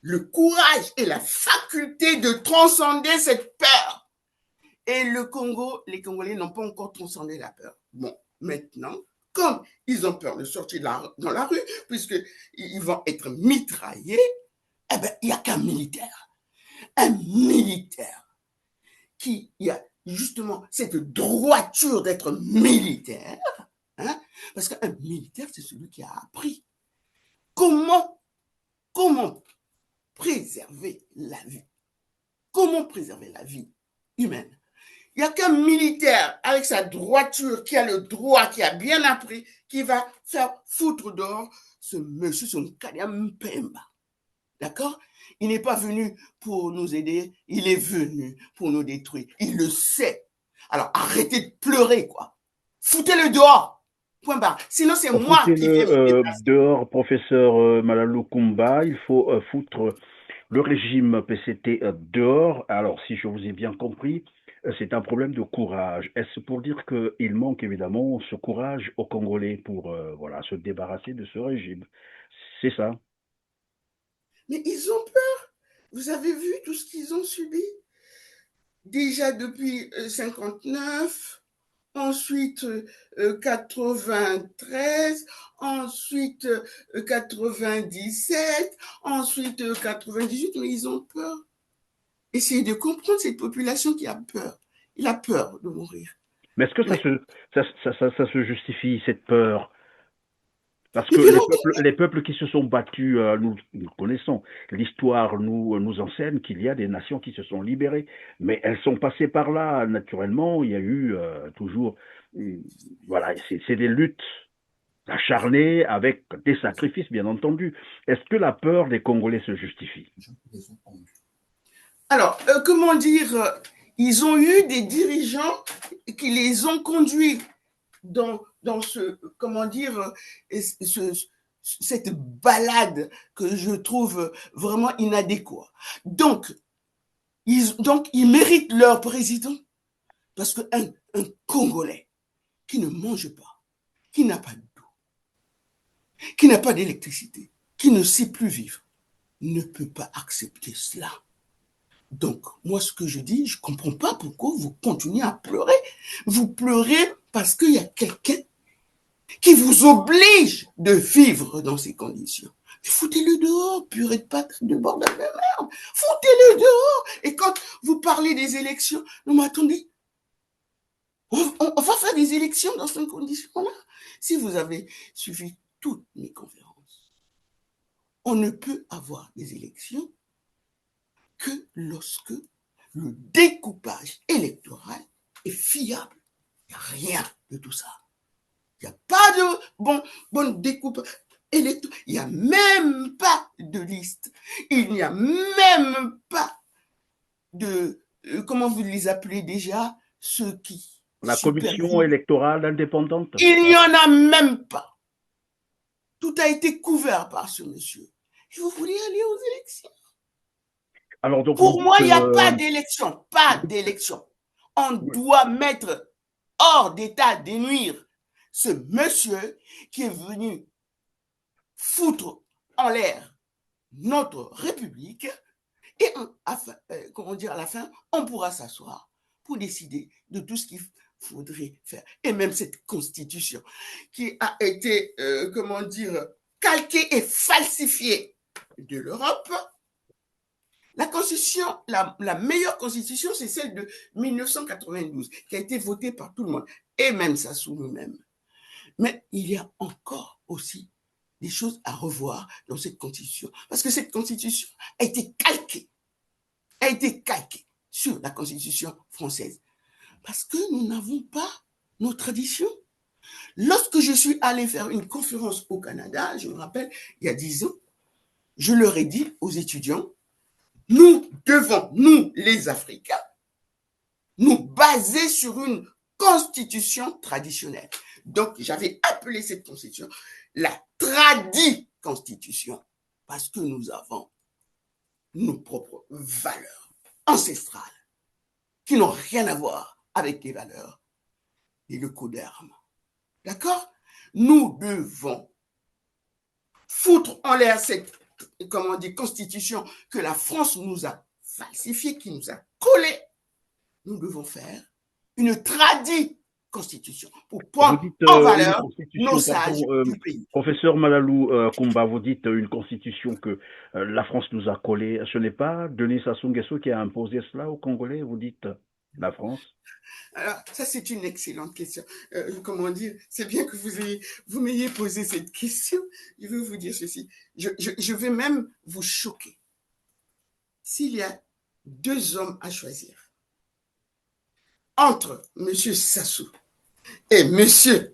Speaker 1: Le courage est la faculté de transcender cette peur. Et le Congo, les Congolais n'ont pas encore transcendé la peur. Bon, maintenant, comme ils ont peur de sortir dans la rue, puisqu'ils vont être mitraillés, eh bien, il n'y a qu'un militaire. Un militaire qui a justement cette droiture d'être militaire, hein, parce qu'un militaire, c'est celui qui a appris comment préserver la vie. Comment préserver la vie humaine? Il n'y a qu'un militaire avec sa droiture, qui a le droit, qui a bien appris, qui va faire foutre dehors ce monsieur, son Nkania Mpemba. D'accord? Il n'est pas venu pour nous aider, il est venu pour nous détruire. Il le sait. Alors arrêtez de pleurer, quoi. Foutez-le dehors. Point barre. Sinon, c'est moi qui vais me déplacer.
Speaker 2: Dehors, professeur Malalou Kumba, il faut foutre le régime PCT dehors. Alors, si je vous ai bien compris, c'est un problème de courage. Est-ce pour dire qu'il manque évidemment ce courage aux Congolais pour voilà, se débarrasser de ce régime? C'est ça?
Speaker 1: Mais ils ont peur. Vous avez vu tout ce qu'ils ont subi? Déjà depuis 59, ensuite 93, ensuite 97, ensuite 98, mais ils ont peur. Essayez de comprendre cette population qui a peur. Il a peur de mourir.
Speaker 2: Mais est-ce que ça se justifie, cette peur? Parce
Speaker 1: Mais
Speaker 2: que
Speaker 1: bien
Speaker 2: les peuples qui se sont battus, nous connaissons, l'histoire nous enseigne qu'il y a des nations qui se sont libérées, mais elles sont passées par là, naturellement, il y a eu toujours, voilà, c'est des luttes acharnées avec des sacrifices, bien entendu. Est-ce que la peur des Congolais se justifie?
Speaker 1: Alors, comment dire, ils ont eu des dirigeants qui les ont conduits dans ce, comment dire, cette balade que je trouve vraiment inadéquate. Donc, ils méritent leur président. Parce qu'un Congolais qui ne mange pas, qui n'a pas d'eau, qui n'a pas d'électricité, qui ne sait plus vivre, ne peut pas accepter cela. Donc, moi, ce que je dis, je ne comprends pas pourquoi vous continuez à pleurer. Vous pleurez parce qu'il y a quelqu'un qui vous oblige de vivre dans ces conditions. Foutez-le dehors, purée de pâte de bord de la merde. Foutez-le dehors. Et quand vous parlez des élections, non mais attendez, on va faire des élections dans ces conditions-là. Si vous avez suivi toutes mes conférences, on ne peut avoir des élections que lorsque le découpage électoral est fiable. Il n'y a rien de tout ça. Il n'y a pas de bon découpage électoral. Il n'y a même pas de liste. Il n'y a même pas de, comment vous les appelez déjà, ceux qui
Speaker 2: La commission électorale indépendante?
Speaker 1: Il n'y en a même pas. Tout a été couvert par ce monsieur. Et vous voulez aller aux élections?
Speaker 2: Alors, donc,
Speaker 1: pour moi, il n'y a pas d'élection. Pas d'élection. On doit mettre hors d'état de nuire ce monsieur qui est venu foutre en l'air notre République Et comment dire, à la fin, on pourra s'asseoir pour décider de tout ce qu'il faudrait faire. Et même cette constitution qui a été, comment dire, calquée et falsifiée de l'Europe. La constitution, la meilleure constitution, c'est celle de 1992, qui a été votée par tout le monde, et même Sassou lui-même. Mais il y a encore aussi des choses à revoir dans cette constitution, parce que cette constitution a été calquée sur la constitution française, parce que nous n'avons pas nos traditions. Lorsque je suis allé faire une conférence au Canada, je me rappelle, il y a 10 ans, je leur ai dit aux étudiants, nous devons, nous les Africains, nous baser sur une constitution traditionnelle. Donc, j'avais appelé cette constitution la tradiconstitution, parce que nous avons nos propres valeurs ancestrales qui n'ont rien à voir avec les valeurs et le code d'armes. D'accord? Nous devons foutre en l'air cette, comment on dit, constitution que la France nous a falsifiée, qui nous a collée. Nous devons faire une constitution pour
Speaker 2: Vous
Speaker 1: prendre
Speaker 2: dites
Speaker 1: en
Speaker 2: une
Speaker 1: valeur nos
Speaker 2: constitution,
Speaker 1: sages
Speaker 2: pardon,
Speaker 1: du pays.
Speaker 2: professeur Malalou Kumba, vous dites une constitution que la France nous a collée. Ce n'est pas Denis Sassou Nguesso qui a imposé cela aux Congolais, vous dites la France?
Speaker 1: Alors, ça, c'est une excellente question. Comment dire? C'est bien que vous m'ayez posé cette question. Je veux vous dire ceci. Je vais même vous choquer. S'il y a deux hommes à choisir entre M. Sassou et M.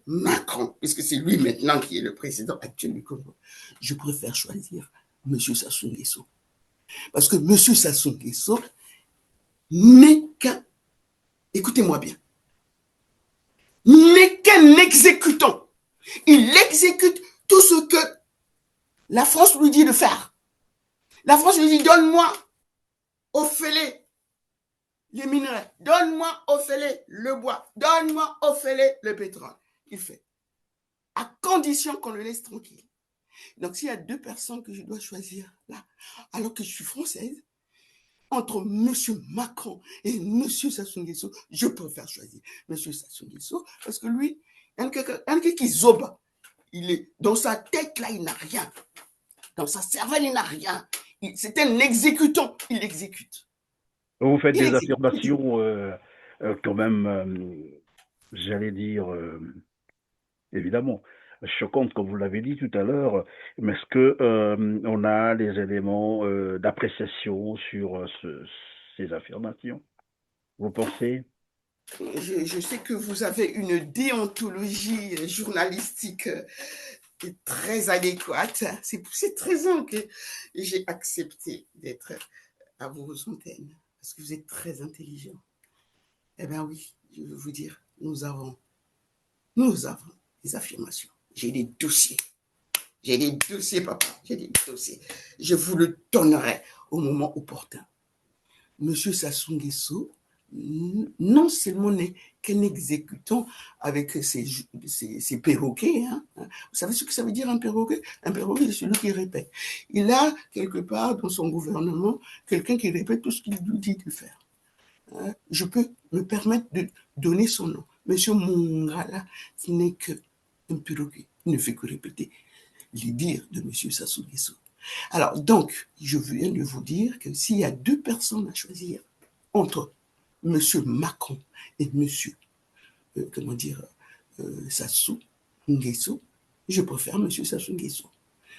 Speaker 1: Macron, puisque c'est lui maintenant qui est le président actuel du Congo, je préfère choisir M. Sassou Nguesso. Parce que M. Sassou Nguesso n'est qu'un, écoutez-moi bien, n'est qu'un exécutant. Il exécute tout ce que la France lui dit de faire. La France lui dit, donne-moi au fêlé les minerais, donne-moi au fêlé le bois, donne-moi au fêlé le pétrole. Il fait, à condition qu'on le laisse tranquille. Donc, s'il y a deux personnes que je dois choisir là, alors que je suis française, entre M. Macron et M. Sassou Nguesso, je préfère choisir M. Sassou Nguesso parce que lui, un qui zobe, il est dans sa tête là, il n'a rien. Dans sa cervelle, il n'a rien. C'est un exécutant, il exécute.
Speaker 2: Vous faites
Speaker 1: Il
Speaker 2: des
Speaker 1: exécute.
Speaker 2: affirmations quand même, j'allais dire, évidemment, choquantes, comme vous l'avez dit tout à l'heure, mais est-ce que on a des éléments d'appréciation sur ces affirmations? Vous pensez?
Speaker 1: Je sais que vous avez une déontologie journalistique très adéquate. C'est pour ces 13 ans que j'ai accepté d'être à vos antennes, parce que vous êtes très intelligent. Eh bien oui, je veux vous dire, nous avons des affirmations. J'ai des dossiers. J'ai des dossiers, papa. J'ai des dossiers. Je vous le donnerai au moment opportun. Monsieur Sassou Nguesso, non seulement n'est qu'un exécutant avec ses perroquets. Hein. Vous savez ce que ça veut dire un perroquet? Un perroquet, c'est celui qui répète. Il a quelque part dans son gouvernement quelqu'un qui répète tout ce qu'il lui dit de faire. Hein. Je peux me permettre de donner son nom. Monsieur Mongala, ce n'est qu'un perroquet. Il ne fait que répéter les dires de monsieur Sassou Nguesso. Alors, donc, je viens de vous dire que s'il y a deux personnes à choisir entre M. Macron et M. Comment dire, Sassou Nguesso, je préfère M. Sassou Nguesso.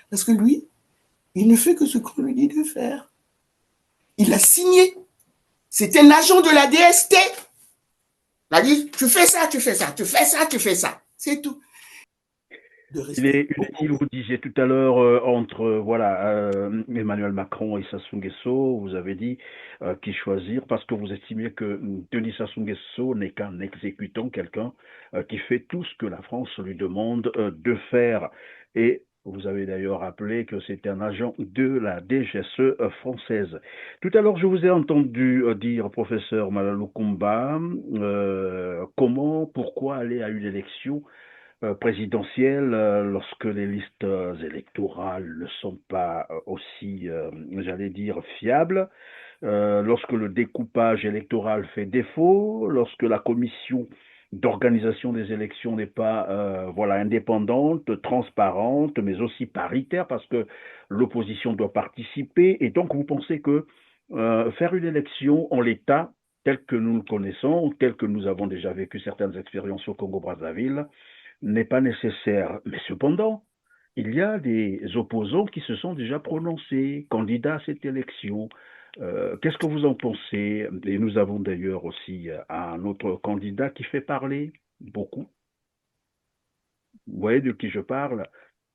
Speaker 1: Parce que lui, il ne fait que ce qu'on lui dit de faire. Il a signé. C'est un agent de la DST. Il a dit, tu fais ça, tu fais ça, tu fais ça, tu fais ça. C'est tout.
Speaker 2: Il est utile, vous disiez tout à l'heure, entre voilà Emmanuel Macron et Sassou Nguesso, vous avez dit qui choisir parce que vous estimiez que Denis Sassou Nguesso n'est qu'un exécutant, quelqu'un qui fait tout ce que la France lui demande de faire. Et vous avez d'ailleurs rappelé que c'était un agent de la DGSE française. Tout à l'heure, je vous ai entendu dire, professeur Malalou Kumba, comment, pourquoi aller à une élection présidentielle, lorsque les listes électorales ne sont pas aussi, j'allais dire, fiables, lorsque le découpage électoral fait défaut, lorsque la commission d'organisation des élections n'est pas voilà, indépendante, transparente, mais aussi paritaire, parce que l'opposition doit participer. Et donc, vous pensez que faire une élection en l'état, tel que nous le connaissons, ou tel que nous avons déjà vécu certaines expériences au Congo-Brazzaville, n'est pas nécessaire. Mais cependant, il y a des opposants qui se sont déjà prononcés, candidats à cette élection. Qu'est-ce que vous en pensez? Et nous avons d'ailleurs aussi un autre candidat qui fait parler beaucoup. Vous voyez de qui je parle?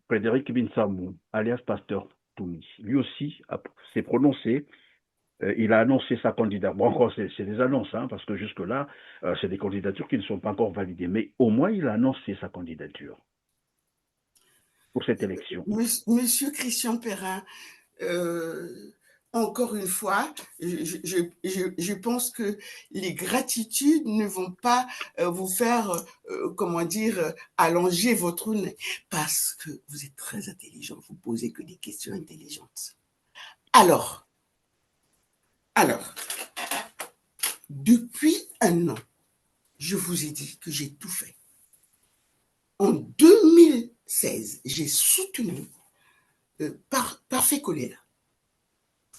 Speaker 2: Frédéric Binsamou, alias Pasteur Toumi. Lui aussi s'est prononcé. Il a annoncé sa candidature. Bon, encore, c'est des annonces, hein, parce que jusque-là, c'est des candidatures qui ne sont pas encore validées. Mais au moins, il a annoncé sa candidature pour cette élection.
Speaker 1: Monsieur Christian Perrin, encore une fois, je pense que les gratitudes ne vont pas vous faire, comment dire, allonger votre nez, parce que vous êtes très intelligent, vous posez que des questions intelligentes. Alors, depuis un an, je vous ai dit que j'ai tout fait. En 2016, j'ai soutenu Parfait Kolela,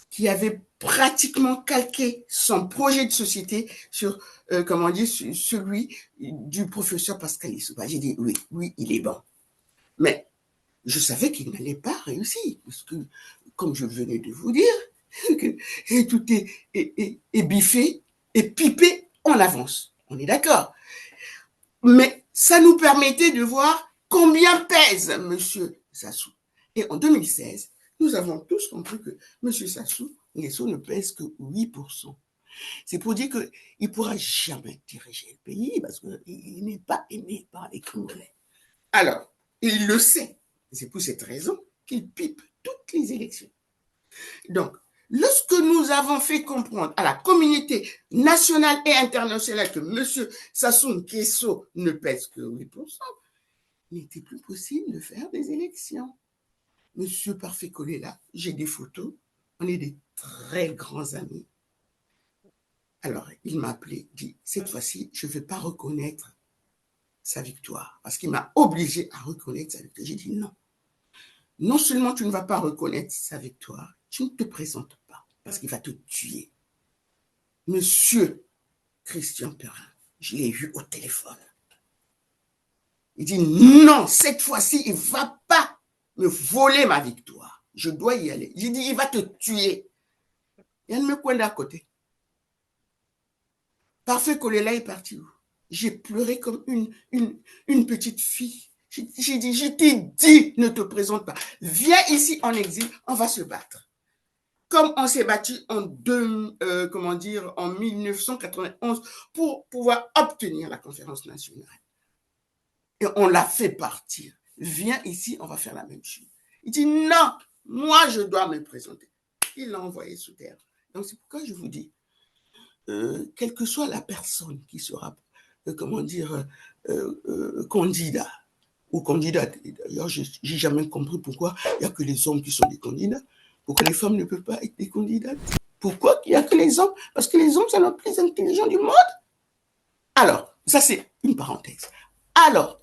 Speaker 1: qui avait pratiquement calqué son projet de société sur, comment dire, celui du professeur Pascal Lissouba. J'ai dit oui, il est bon. Mais je savais qu'il n'allait pas réussir, parce que, comme je venais de vous dire, et tout est biffé et pipé en avance. On est d'accord. Mais ça nous permettait de voir combien pèse M. Sassou. Et en 2016, nous avons tous compris que M. Sassou Nguesso ne pèse que 8%. C'est pour dire qu'il ne pourra jamais diriger le pays parce qu'il n'est pas aimé par les Congolais. Alors, il le sait. C'est pour cette raison qu'il pipe toutes les élections. Donc, lorsque nous avons fait comprendre à la communauté nationale et internationale que M. Sassou Nguesso ne pèse que 8%, il n'était plus possible de faire des élections. M. Parfait Kolela, j'ai des photos, on est des très grands amis. Alors, il m'a appelé, dit, cette fois-ci, je ne vais pas reconnaître sa victoire, parce qu'il m'a obligé à reconnaître sa victoire. J'ai dit non. Non seulement tu ne vas pas reconnaître sa victoire, tu ne te présentes pas, parce qu'il va te tuer. Monsieur Christian Perrin, je l'ai eu au téléphone. Il dit non, cette fois-ci, il ne va pas me voler ma victoire. Je dois y aller. J'ai dit, il va te tuer. Il y a un coin d'à côté. Parfait Kolela est parti où? J'ai pleuré comme une petite fille. J'ai dit, je t'ai dit, ne te présente pas. Viens ici en exil, on va se battre. Comme on s'est battu en 1991 pour pouvoir obtenir la conférence nationale. Et on l'a fait partir. Viens ici, on va faire la même chose. Il dit non, moi je dois me présenter. Il l'a envoyé sous terre. Donc c'est pourquoi je vous dis, quelle que soit la personne qui sera, candidat ou candidate. D'ailleurs, je n'ai jamais compris pourquoi il n'y a que les hommes qui sont des candidats. Pourquoi les femmes ne peuvent pas être des candidates? Pourquoi il n'y a que les hommes? Parce que les hommes sont les plus intelligents du monde. Alors, ça c'est une parenthèse. Alors,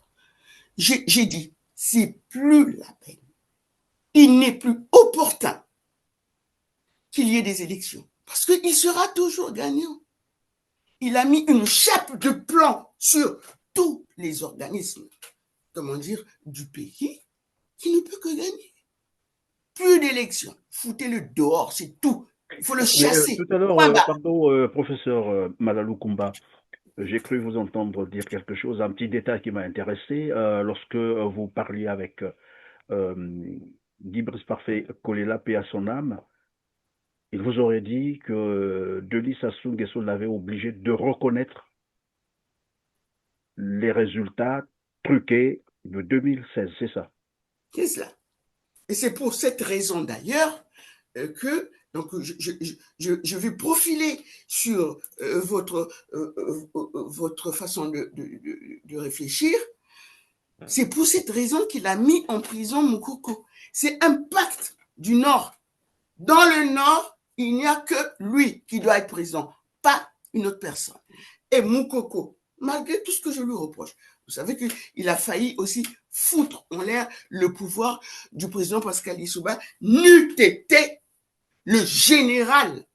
Speaker 1: j'ai dit, c'est plus la peine. Il n'est plus opportun qu'il y ait des élections. Parce qu'il sera toujours gagnant. Il a mis une chape de plomb sur tous les organismes, comment dire, du pays, qui ne peut que gagner. Plus d'élections. Foutez-le dehors, c'est tout. Il faut le chasser.
Speaker 2: Tout à l'heure, pardon, professeur Malalou Kumba, j'ai cru vous entendre dire quelque chose, un petit détail qui m'a intéressé. Lorsque vous parliez avec Guy Brice Parfait Kolela, paix à son âme, il vous aurait dit que Denis Sassou Nguesso l'avait obligé de reconnaître les résultats truqués de 2016, c'est ça?
Speaker 1: C'est cela. Et c'est pour cette raison d'ailleurs que donc je vais profiler sur votre façon de réfléchir. C'est pour cette raison qu'il a mis en prison Moukoko. C'est un pacte du Nord. Dans le Nord, il n'y a que lui qui doit être président, pas une autre personne. Et Moukoko, malgré tout ce que je lui reproche, vous savez qu'il a failli aussi foutre en l'air le pouvoir du président Pascal Lissouba, n'eût été le général.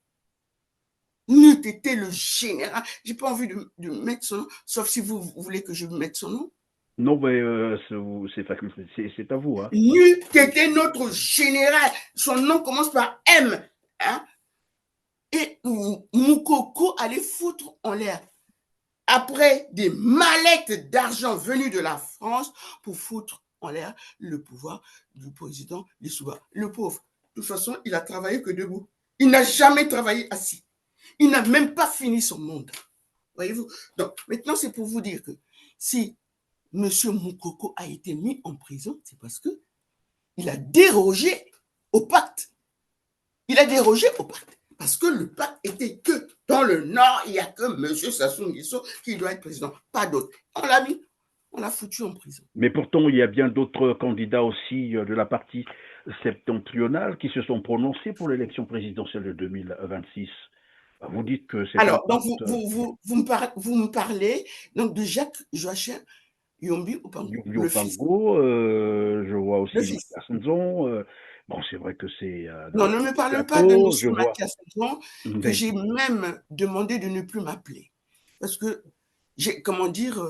Speaker 1: N'eût été le général. J'ai pas envie de mettre son nom, sauf si vous voulez que je mette son nom.
Speaker 2: Non, mais c'est à vous. Hein.
Speaker 1: N'eût été notre général. Son nom commence par M. Hein? Et Moukoko allait foutre en l'air. Après des mallettes d'argent venues de la France pour foutre en l'air le pouvoir du président Lissouba. Le pauvre, de toute façon, il a travaillé que debout. Il n'a jamais travaillé assis. Il n'a même pas fini son mandat. Voyez-vous? Donc, maintenant, c'est pour vous dire que si M. Moukoko a été mis en prison, c'est parce qu'il a dérogé au pacte. Il a dérogé au pacte. Parce que le pacte était que dans le Nord, il n'y a que M. Sassou Nguesso qui doit être président, pas d'autre. On l'a mis, on l'a foutu en prison.
Speaker 2: Mais pourtant, il y a bien d'autres candidats aussi de la partie septentrionale qui se sont prononcés pour l'élection présidentielle de 2026. Vous dites que c'est un
Speaker 1: Alors, donc
Speaker 2: pacte.
Speaker 1: vous me parlez donc de Jacques Joachim Yombi Opango, le fils.
Speaker 2: Opango, je vois aussi
Speaker 1: Le fils.
Speaker 2: Mathias Nzon. Bon, c'est vrai que c'est dans
Speaker 1: Non,
Speaker 2: le
Speaker 1: ne me parle pas de M.
Speaker 2: plateau, je vois.
Speaker 1: Mathias Nzon, que
Speaker 2: Mais,
Speaker 1: j'ai même demandé de ne plus m'appeler. Parce que, comment dire,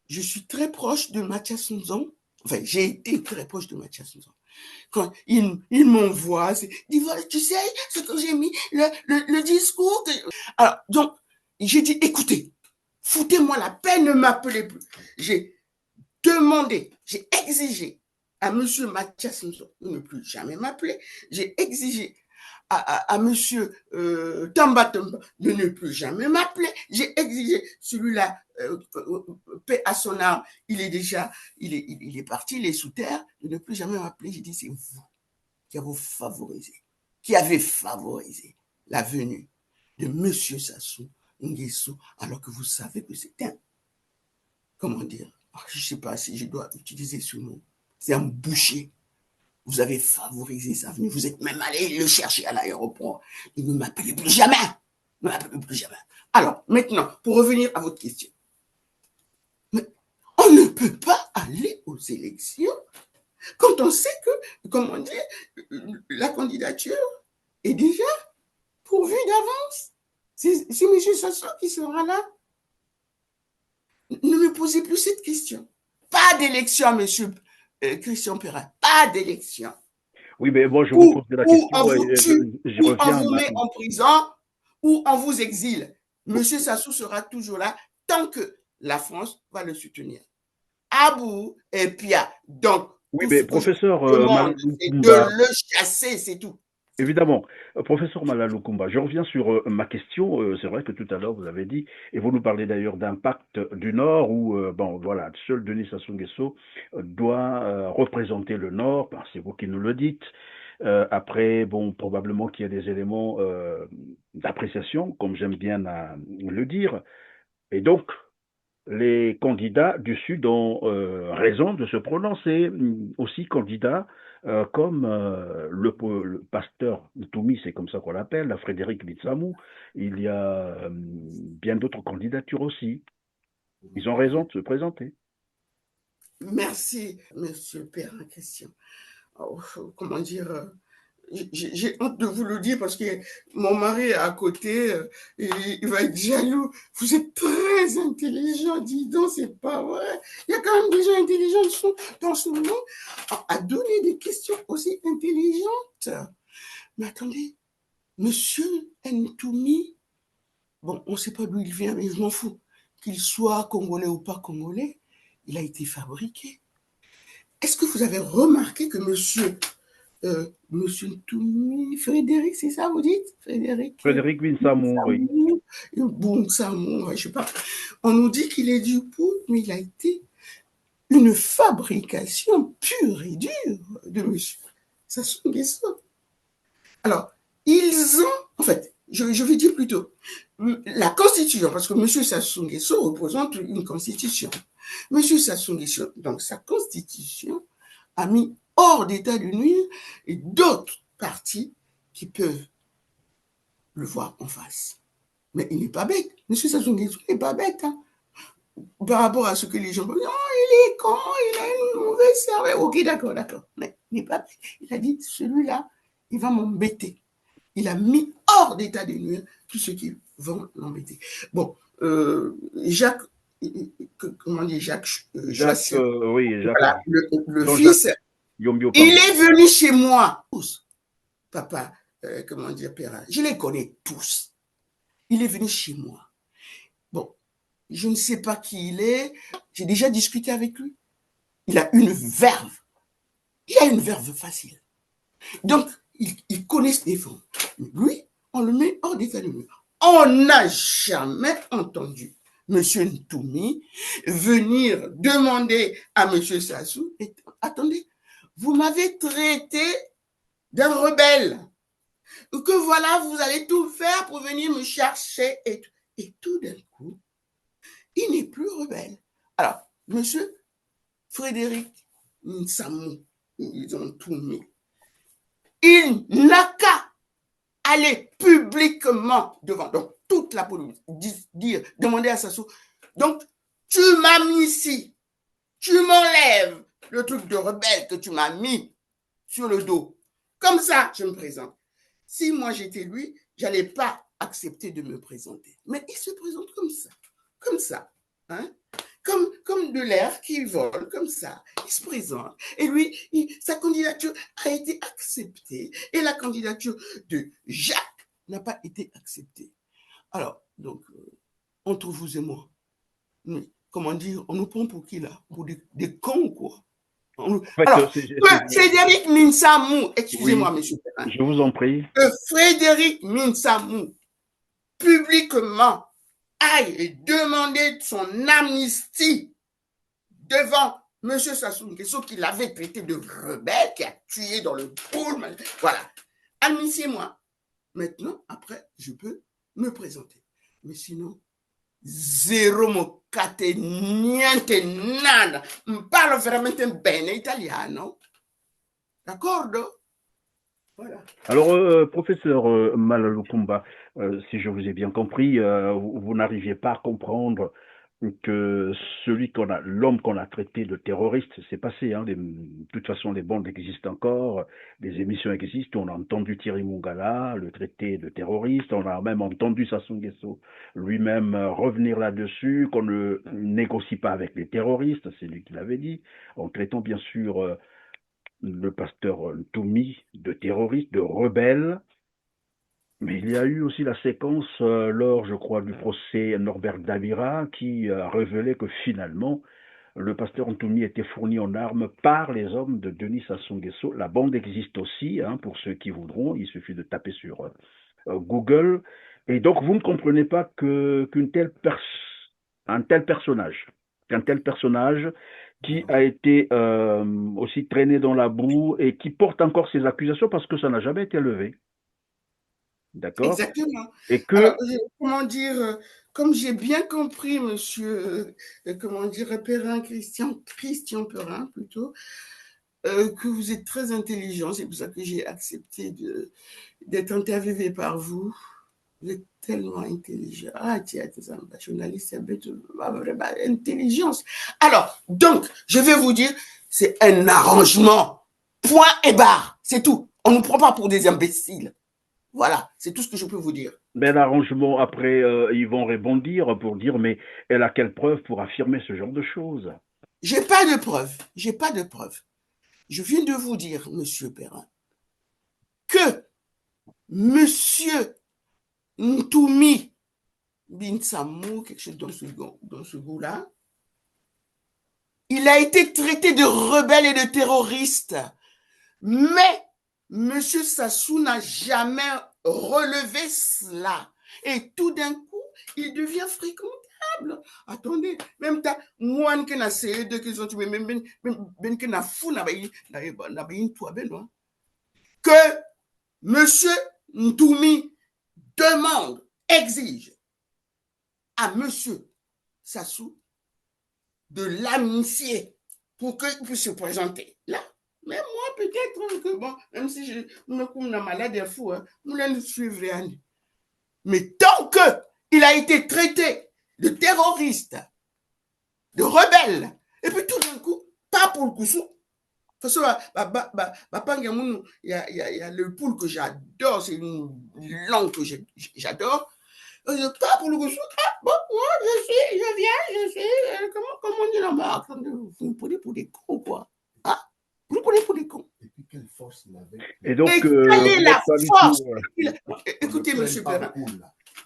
Speaker 1: je suis très proche de Mathias Nzon. Enfin, j'ai été très proche de Mathias Nzon. Quand il m'envoie, il dit, voilà, tu sais, ce que j'ai mis, le discours. Alors, donc, j'ai dit, écoutez, foutez-moi la paix, ne m'appelez plus. J'ai demandé, j'ai exigé à M. Mathias Nzon de ne plus jamais m'appeler. J'ai exigé à M. Tamba Tamba de ne plus jamais m'appeler. J'ai exigé celui-là, paix à son âme, il est parti, il est sous terre, de ne plus jamais m'appeler. J'ai dit, c'est vous qui avez favorisé la venue de M. Sassou Nguesso, alors que vous savez que c'est un, comment dire, je ne sais pas si je dois utiliser ce mot, c'est un boucher. Vous avez favorisé sa venue. Vous êtes même allé le chercher à l'aéroport. Il ne m'appelait plus jamais. Ne m'appelez plus jamais. Alors, maintenant, pour revenir à votre question. Mais on ne peut pas aller aux élections quand on sait que, comment dire, la candidature est déjà pourvue d'avance. C'est M. Sassou qui sera là. Ne me posez plus cette question. Pas d'élection, M. Christian Perrin. Pas d'élection.
Speaker 2: oui, mais moi, je vous pose la
Speaker 1: Ou
Speaker 2: question
Speaker 1: on vous
Speaker 2: et
Speaker 1: tue,
Speaker 2: je
Speaker 1: ou on
Speaker 2: reviens
Speaker 1: vous met
Speaker 2: maintenant.
Speaker 1: en prison, ou on vous exile. Monsieur Sassou sera toujours là tant que la France va le soutenir. À bout et Pia. Donc,
Speaker 2: Oui,
Speaker 1: tout ce
Speaker 2: mais
Speaker 1: que je
Speaker 2: professeur
Speaker 1: vous demande,
Speaker 2: Malalou
Speaker 1: c'est de
Speaker 2: Koumba,
Speaker 1: le chasser, c'est tout.
Speaker 2: évidemment, professeur Malalou Koumba, je reviens sur ma question. C'est vrai que tout à l'heure, vous avez dit, et vous nous parlez d'ailleurs d'un pacte du Nord où, bon, voilà, seul Denis Sassou Nguesso doit représenter le Nord. Ben, c'est vous qui nous le dites. Après, bon, probablement qu'il y a des éléments d'appréciation, comme j'aime bien le dire. Et donc, les candidats du Sud ont raison de se prononcer, aussi candidats comme le pasteur Toumi, c'est comme ça qu'on l'appelle, Frédéric Bitsamou. Il y a bien d'autres candidatures aussi. Ils ont raison de se présenter.
Speaker 1: Merci, monsieur Perrin Christian. Oh, comment dire, j'ai honte de vous le dire parce que mon mari est à côté, il va être jaloux. Vous êtes très intelligent, dis donc, c'est pas vrai. Il y a quand même des gens intelligents dans ce monde à donner des questions aussi intelligentes. Mais attendez, monsieur Ntoumi, bon, on ne sait pas d'où il vient, mais je m'en fous. Qu'il soit congolais ou pas congolais, il a été fabriqué. Est-ce que vous avez remarqué que monsieur Toumi, Frédéric, c'est ça, vous dites Frédéric
Speaker 2: Frédéric Bitsamou, oui.
Speaker 1: Bon, Samou, je sais pas. On nous dit qu'il est du pot, mais il a été une fabrication pure et dure de monsieur Sassou Nguesso. Alors, en fait, je vais dire plutôt, la Constitution, parce que M. Sassou Nguesso représente une Constitution. M. Sassou Nguesso, donc sa Constitution, a mis hors d'état de nuire et d'autres partis qui peuvent le voir en face. Mais il n'est pas bête. M. Sassou Nguesso n'est pas bête. Hein. Par rapport à ce que les gens disent, oh, il est con, il a une mauvaise cervelle. Ok, d'accord, d'accord. Mais il n'est pas bête. Il a dit, celui-là, il va m'embêter. Il a mis hors d'état de nuire tous ceux qui vont l'embêter. Bon, Jacques, comment dire, Jacques Choisy,
Speaker 2: oui, Jacques.
Speaker 1: voilà, le fils,
Speaker 2: Jacques,
Speaker 1: il est venu chez moi. Tous. Papa, comment dire, père, je les connais tous. Il est venu chez moi. Bon, je ne sais pas qui il est. J'ai déjà discuté avec lui. Il a une verve. Il a une verve facile. Donc, il connaît se défendre. Lui, on le met hors d'état de nuire. On n'a jamais entendu M. Ntoumi venir demander à M. Sassou, attendez, vous m'avez traité d'un rebelle, que voilà, vous allez tout faire pour venir me chercher. Et tout d'un coup, il n'est plus rebelle. Alors, M. Frédéric Nsamou, ils ont tout mis. Il n'a qu'à aller publiquement devant donc toute la police, dire, demander à Sassou, donc tu m'as mis ici, tu m'enlèves le truc de rebelle que tu m'as mis sur le dos. Comme ça, je me présente. Si moi j'étais lui, je n'allais pas accepter de me présenter. Mais il se présente comme ça. Hein? Comme de l'air qui vole, comme ça. Il se présente. Et lui, sa candidature a été acceptée. Et la candidature de Jacques n'a pas été acceptée. Alors, donc, entre vous et moi, comment dire, on nous prend pour qui là? Pour des cons, quoi. Alors, Frédéric Minsamou, excusez-moi, oui, monsieur Perrin.
Speaker 2: Je vous en prie.
Speaker 1: Frédéric Minsamou, publiquement, aille demander son amnistie devant M. Sassou Nguesso qui l'avait traité de rebelle, qui a tué dans le pool. Voilà. Admissiez-moi. Maintenant, après, je peux me présenter. Mais sinon, zéro mo cate niente nada. Me parle veramente bene italiano. D'accordo?
Speaker 2: Voilà. Alors, professeur Malalukumba, si je vous ai bien compris, vous n'arriviez pas à comprendre que l'homme qu'on a traité de terroriste, c'est passé. Hein, de toute façon, les bandes existent encore, les émissions existent. On a entendu Thierry Mungala le traiter de terroriste. On a même entendu Sassou Nguesso lui-même revenir là-dessus, qu'on ne négocie pas avec les terroristes. C'est lui qui l'avait dit. En traitant bien sûr le pasteur Ntoumi de terroriste, de rebelle. Mais il y a eu aussi la séquence lors, je crois, du procès Norbert Dabira qui a révélé que finalement, le pasteur Ntoumi était fourni en armes par les hommes de Denis Sassou Nguesso. La bande existe aussi, hein, pour ceux qui voudront. Il suffit de taper sur Google. Et donc, vous ne comprenez pas qu'un tel personnage qui a été aussi traîné dans la boue et qui porte encore ses accusations parce que ça n'a jamais été levé. D'accord.
Speaker 1: Exactement.
Speaker 2: Et que...
Speaker 1: Alors, comment dire, comme j'ai bien compris, monsieur, comment dire, Perrin, Christian Perrin plutôt, que vous êtes très intelligent, c'est pour ça que j'ai accepté d'être interviewé par vous. Vous êtes tellement intelligent. Ah, tiens, un journaliste, c'est intelligence. Alors, donc, je vais vous dire, c'est un arrangement. Point et barre. C'est tout. On ne nous prend pas pour des imbéciles. Voilà, c'est tout ce que je peux vous dire.
Speaker 2: Mais l'arrangement, après, ils vont rebondir pour dire, mais elle a quelle preuve pour affirmer ce genre de choses?
Speaker 1: J'ai pas de preuve. J'ai pas de preuve. Je viens de vous dire, monsieur Perrin, que monsieur Ntoumi Binsamou, quelque chose dans ce goût-là, il a été traité de rebelle et de terroriste. Mais M. Sassou n'a jamais relevé cela. Et tout d'un coup, il devient fréquentable. Attendez, même moi qui n'a essayé de qu'ils ont tué, même que n'a fou n'a pas que M. Ntoumi demande, exige à monsieur Sassou de l'amnistier pour qu'il puisse se présenter là. Mais moi, peut-être que, bon, même si je me couche malade et fou, hein, nous ne suivre rien. Mais tant qu'il a été traité de terroriste, de rebelle, et puis tout d'un coup, pas pour le coup, de toute façon, il y a le poule que j'adore, c'est une langue que j'adore. Pas pour le coup, bon, moi, je viens, je suis, comment on dit là-bas? Vous me prenez pour des cons, quoi. Hein? Vous me prenez pour des cons. Et puis, quelle force il avait.
Speaker 2: Et donc,
Speaker 1: Et quelle est
Speaker 2: vous
Speaker 1: la
Speaker 2: n'êtes pas du
Speaker 1: force?
Speaker 2: tout.
Speaker 1: Écoutez, monsieur Perrin.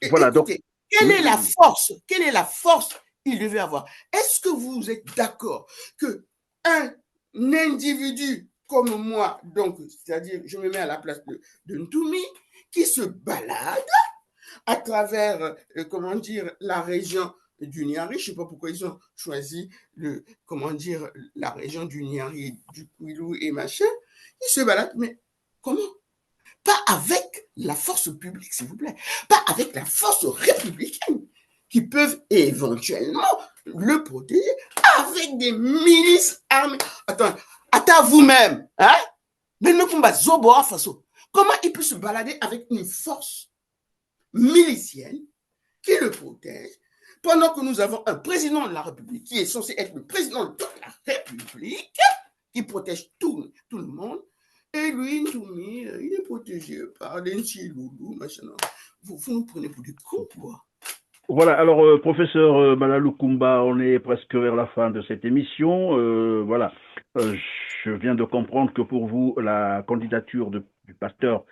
Speaker 2: Voilà, donc.
Speaker 1: Écoutez, quelle est la force? Quelle est la force qu'il devait avoir? Est-ce que vous êtes d'accord qu'un individu comme moi, donc, c'est-à-dire, je me mets à la place de Ntoumi, qui se balade à travers, comment dire, la région du Niari, je ne sais pas pourquoi ils ont choisi comment dire, la région du Niari, du Kouilou et machin, ils se baladent, mais comment? Pas avec la force publique, s'il vous plaît, pas avec la force républicaine qui peuvent éventuellement le protéger, avec des milices armées. Attends vous-même, hein? Comment il peut se balader avec une force milicienne qui le protège pendant que nous avons un président de la République qui est censé être le président de toute la République, qui protège tout le monde, et lui, Ntoumi, il est protégé par des Loulou, machin. Vous nous prenez pour des cons, quoi.
Speaker 2: Voilà, alors professeur Malalou Koumba, on est presque vers la fin de cette émission. Voilà, je viens de comprendre que pour vous, la candidature du pasteur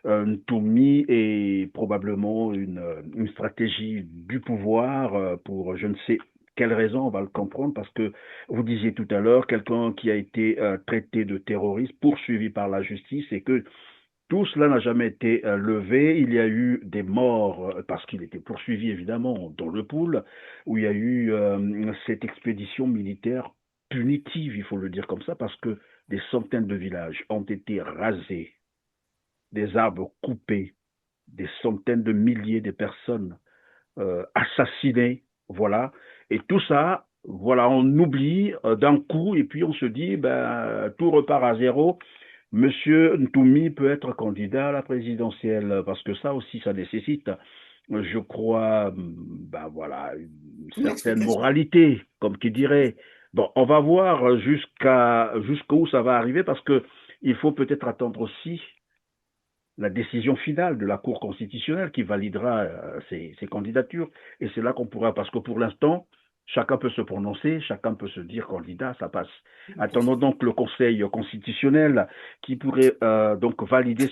Speaker 2: Ntoumi est probablement une stratégie du pouvoir pour je ne sais quelle raison, on va le comprendre, parce que vous disiez tout à l'heure, quelqu'un qui a été traité de terroriste, poursuivi par la justice, et que tout cela n'a jamais été levé. Il y a eu des morts parce qu'il était poursuivi évidemment dans le pool, où il y a eu cette expédition militaire punitive, il faut le dire comme ça, parce que des centaines de villages ont été rasés, des arbres coupés, des centaines de milliers de personnes assassinées, voilà. Et tout ça, voilà, on oublie d'un coup et puis on se dit, ben, tout repart à zéro. Monsieur Ntoumi peut être candidat à la présidentielle parce que ça aussi, ça nécessite, je crois, ben voilà, une certaine moralité, comme qui dirait. Bon, on va voir jusqu'où ça va arriver parce que il faut peut-être attendre aussi la décision finale de la Cour constitutionnelle qui validera ces candidatures. Et c'est là qu'on pourra, parce que pour l'instant, chacun peut se prononcer, chacun peut se dire candidat, ça passe. Attendons donc le Conseil constitutionnel qui pourrait donc valider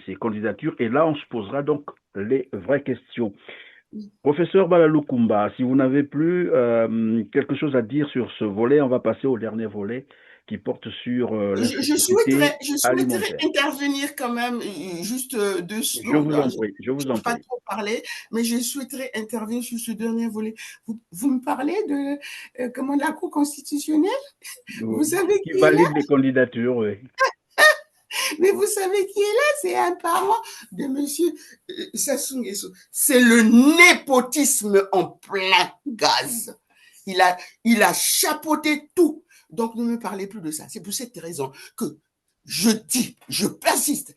Speaker 2: ces candidatures. Et là, on se posera donc les vraies questions. Professeur Malalou Koumba, si vous n'avez plus quelque chose à dire sur ce volet, on va passer au dernier volet qui porte sur l'insécurité alimentaire.
Speaker 1: Intervenir quand même, juste 2
Speaker 2: Je
Speaker 1: secondes.
Speaker 2: vous en prie, je vous
Speaker 1: Je ne
Speaker 2: en
Speaker 1: peux pas
Speaker 2: prie.
Speaker 1: trop parler, mais je souhaiterais intervenir sur ce dernier volet. Vous me parlez de la Cour constitutionnelle? Vous savez
Speaker 2: Qui
Speaker 1: qui est là?
Speaker 2: valide les candidatures, oui.
Speaker 1: Mais vous savez qui est là? C'est un parent de monsieur Sassou Nguesso. C'est le népotisme en plein gaz. Il a chapeauté tout. Donc, ne me parlez plus de ça. C'est pour cette raison que je dis, je persiste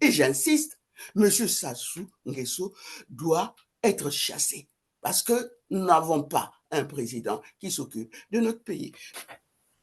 Speaker 1: et j'insiste, M. Sassou Nguesso doit être chassé parce que nous n'avons pas un président qui s'occupe de notre pays.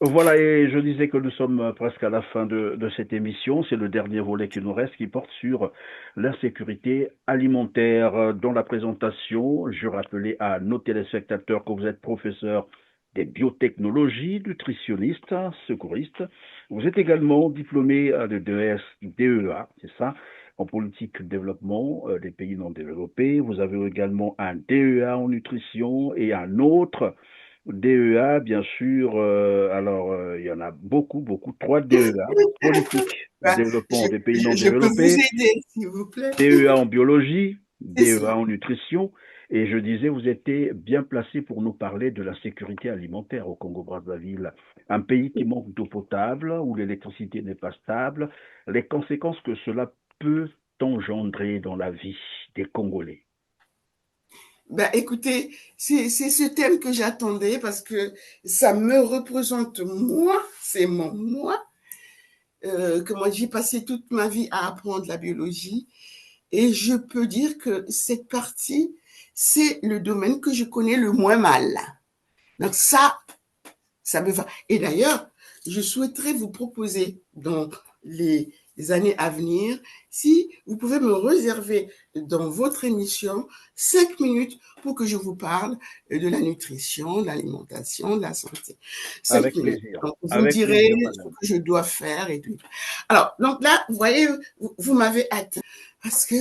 Speaker 2: Voilà, et je disais que nous sommes presque à la fin de cette émission. C'est le dernier volet qui nous reste qui porte sur l'insécurité alimentaire. Dans la présentation, je rappelais à nos téléspectateurs que vous êtes professeur des biotechnologies, nutritionniste, secouriste. Vous êtes également diplômé de DEA, c'est ça, en politique de développement des pays non développés. Vous avez également un DEA en nutrition et un autre DEA, bien sûr, il y en a beaucoup, 3 DEA, politique de développement des pays non
Speaker 1: Je peux vous
Speaker 2: développés,
Speaker 1: aider, s'il vous plaît.
Speaker 2: DEA en biologie, DEA en nutrition, et je disais, vous étiez bien placé pour nous parler de la sécurité alimentaire au Congo-Brazzaville, un pays qui manque d'eau potable, où l'électricité n'est pas stable, les conséquences que cela peut engendrer dans la vie des Congolais?
Speaker 1: Ben, écoutez, c'est ce thème que j'attendais parce que ça me représente moi, c'est mon moi. Comment j'ai passé toute ma vie à apprendre la biologie et je peux dire que cette partie, c'est le domaine que je connais le moins mal. Donc ça me va. Et d'ailleurs, je souhaiterais vous proposer dans les années à venir, si vous pouvez me réserver dans votre émission 5 minutes pour que je vous parle de la nutrition, de l'alimentation, de la santé. 5
Speaker 2: Avec
Speaker 1: minutes.
Speaker 2: plaisir.
Speaker 1: Donc, vous me
Speaker 2: Avec
Speaker 1: direz
Speaker 2: plaisir,
Speaker 1: ce
Speaker 2: madame.
Speaker 1: que je dois faire et tout. Alors, donc là, vous voyez, vous m'avez atteint parce que,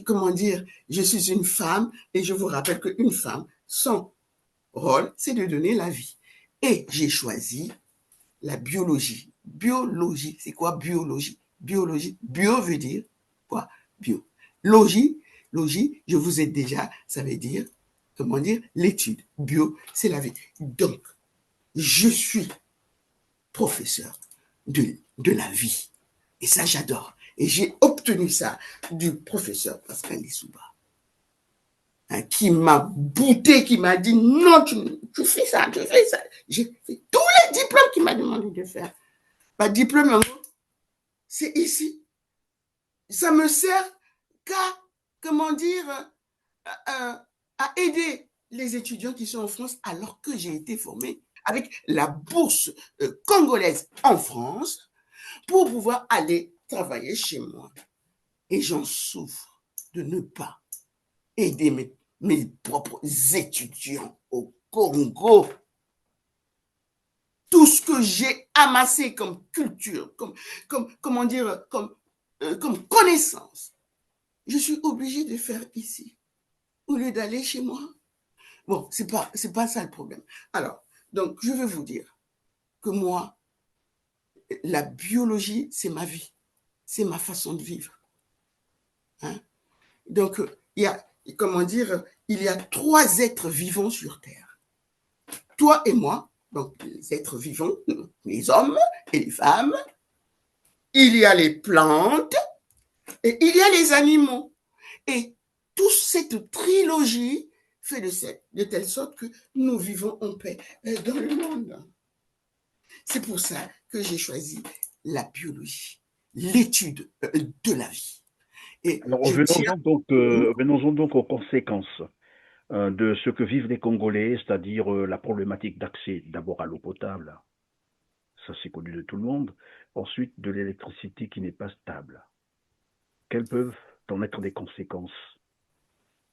Speaker 1: comment dire, je suis une femme et je vous rappelle qu'une femme, son rôle, c'est de donner la vie. Et j'ai choisi la biologie. Biologie, c'est quoi biologie? Biologie, bio veut dire quoi? Bio. Logie, logie, je vous ai déjà, ça veut dire, comment dire, l'étude. Bio, c'est la vie. Donc, je suis professeur de la vie. Et ça, j'adore. Et j'ai obtenu ça du professeur Pascal Lissouba. Hein, qui m'a bouté, qui m'a dit non, tu fais ça, tu fais ça. J'ai fait tous les diplômes qu'il m'a demandé de faire. Pas diplôme, c'est ici. Ça me sert qu'à, comment dire, à aider les étudiants qui sont en France alors que j'ai été formé avec la bourse congolaise en France pour pouvoir aller travailler chez moi. Et j'en souffre de ne pas aider mes propres étudiants au Congo. Tout ce que j'ai amassé comme culture, comment dire, comme connaissance, je suis obligée de faire ici, au lieu d'aller chez moi. Bon, c'est pas ça le problème. Alors, donc, je vais vous dire que moi, la biologie, c'est ma vie. C'est ma façon de vivre. Hein? Donc, il y a, comment dire, il y a 3 êtres vivants sur Terre. Toi et moi, donc les êtres vivants, les hommes et les femmes, il y a les plantes et il y a les animaux. Et toute cette trilogie fait de telle sorte que nous vivons en paix dans le monde. C'est pour ça que j'ai choisi la biologie, l'étude de la vie. Et
Speaker 2: Alors,
Speaker 1: je tiens...
Speaker 2: venons-en donc aux conséquences de ce que vivent les Congolais, c'est-à-dire la problématique d'accès d'abord à l'eau potable, ça c'est connu de tout le monde, ensuite de l'électricité qui n'est pas stable. Quelles peuvent en être des conséquences?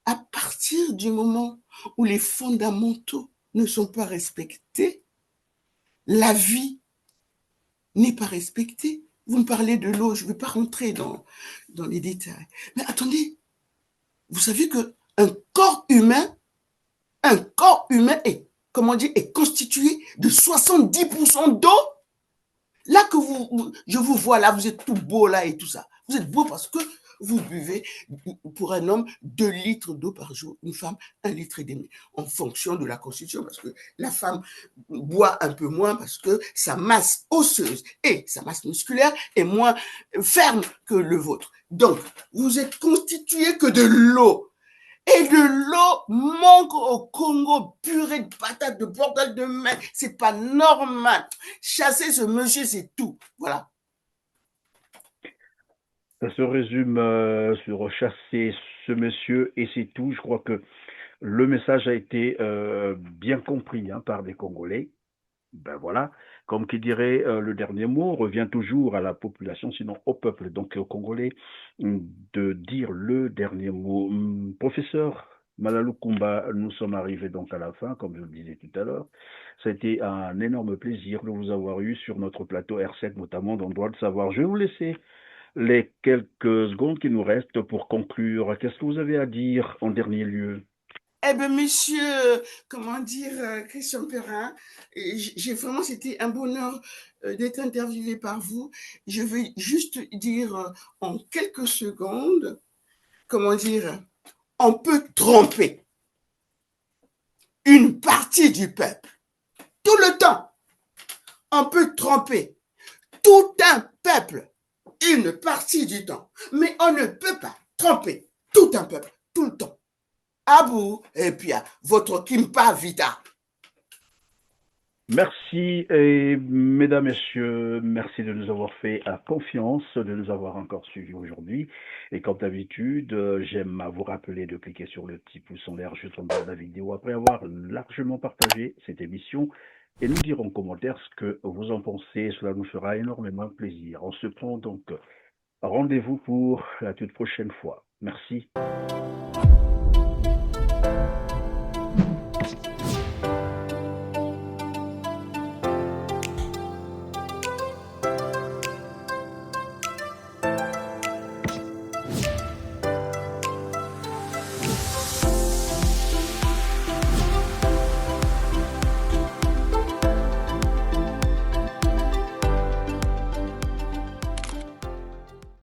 Speaker 1: À partir du moment où les fondamentaux ne sont pas respectés, la vie n'est pas respectée. Vous me parlez de l'eau, je ne vais pas rentrer dans les détails. Mais attendez, vous savez qu'un corps humain, est, comment dire, est constitué de 70% d'eau. Là que je vous vois là, vous êtes tout beau là et tout ça. Vous êtes beau parce que vous buvez, pour un homme, 2 litres d'eau par jour, une femme, 1,5 litre, en fonction de la constitution, parce que la femme boit un peu moins parce que sa masse osseuse et sa masse musculaire est moins ferme que le vôtre. Donc, vous êtes constitué que de l'eau. Et de l'eau manque au Congo, purée de patates, de bordel de mer. C'est pas normal. Chasser ce monsieur, c'est tout. Voilà.
Speaker 2: Ça se résume sur chasser ce monsieur et c'est tout. Je crois que le message a été bien compris hein, par les Congolais. Ben voilà, comme qui dirait le dernier mot, revient toujours à la population, sinon au peuple, donc aux Congolais, de dire le dernier mot. Professeur Malalou Kumba, nous sommes arrivés donc à la fin, comme je le disais tout à l'heure. Ça a été un énorme plaisir de vous avoir eu sur notre plateau R7, notamment dans le droit de savoir. Je vais vous laisser les quelques secondes qui nous restent pour conclure. Qu'est-ce que vous avez à dire en dernier lieu?
Speaker 1: Eh bien, monsieur, comment dire, Christian Perrin, j'ai vraiment, c'était un bonheur d'être interviewé par vous. Je vais juste dire en quelques secondes, comment dire, on peut tromper une partie du peuple tout le temps. On peut tromper tout un peuple une partie du temps, mais on ne peut pas tromper tout un peuple, tout le temps. À vous, et puis à votre Kimpa Vita.
Speaker 2: Merci et mesdames, messieurs, merci de nous avoir fait confiance, de nous avoir encore suivis aujourd'hui. Et comme d'habitude, j'aime à vous rappeler de cliquer sur le petit pouce en l'air juste en bas de la vidéo après avoir largement partagé cette émission et nous dire en commentaire ce que vous en pensez. Cela nous fera énormément plaisir. On se prend donc rendez-vous pour la toute prochaine fois. Merci.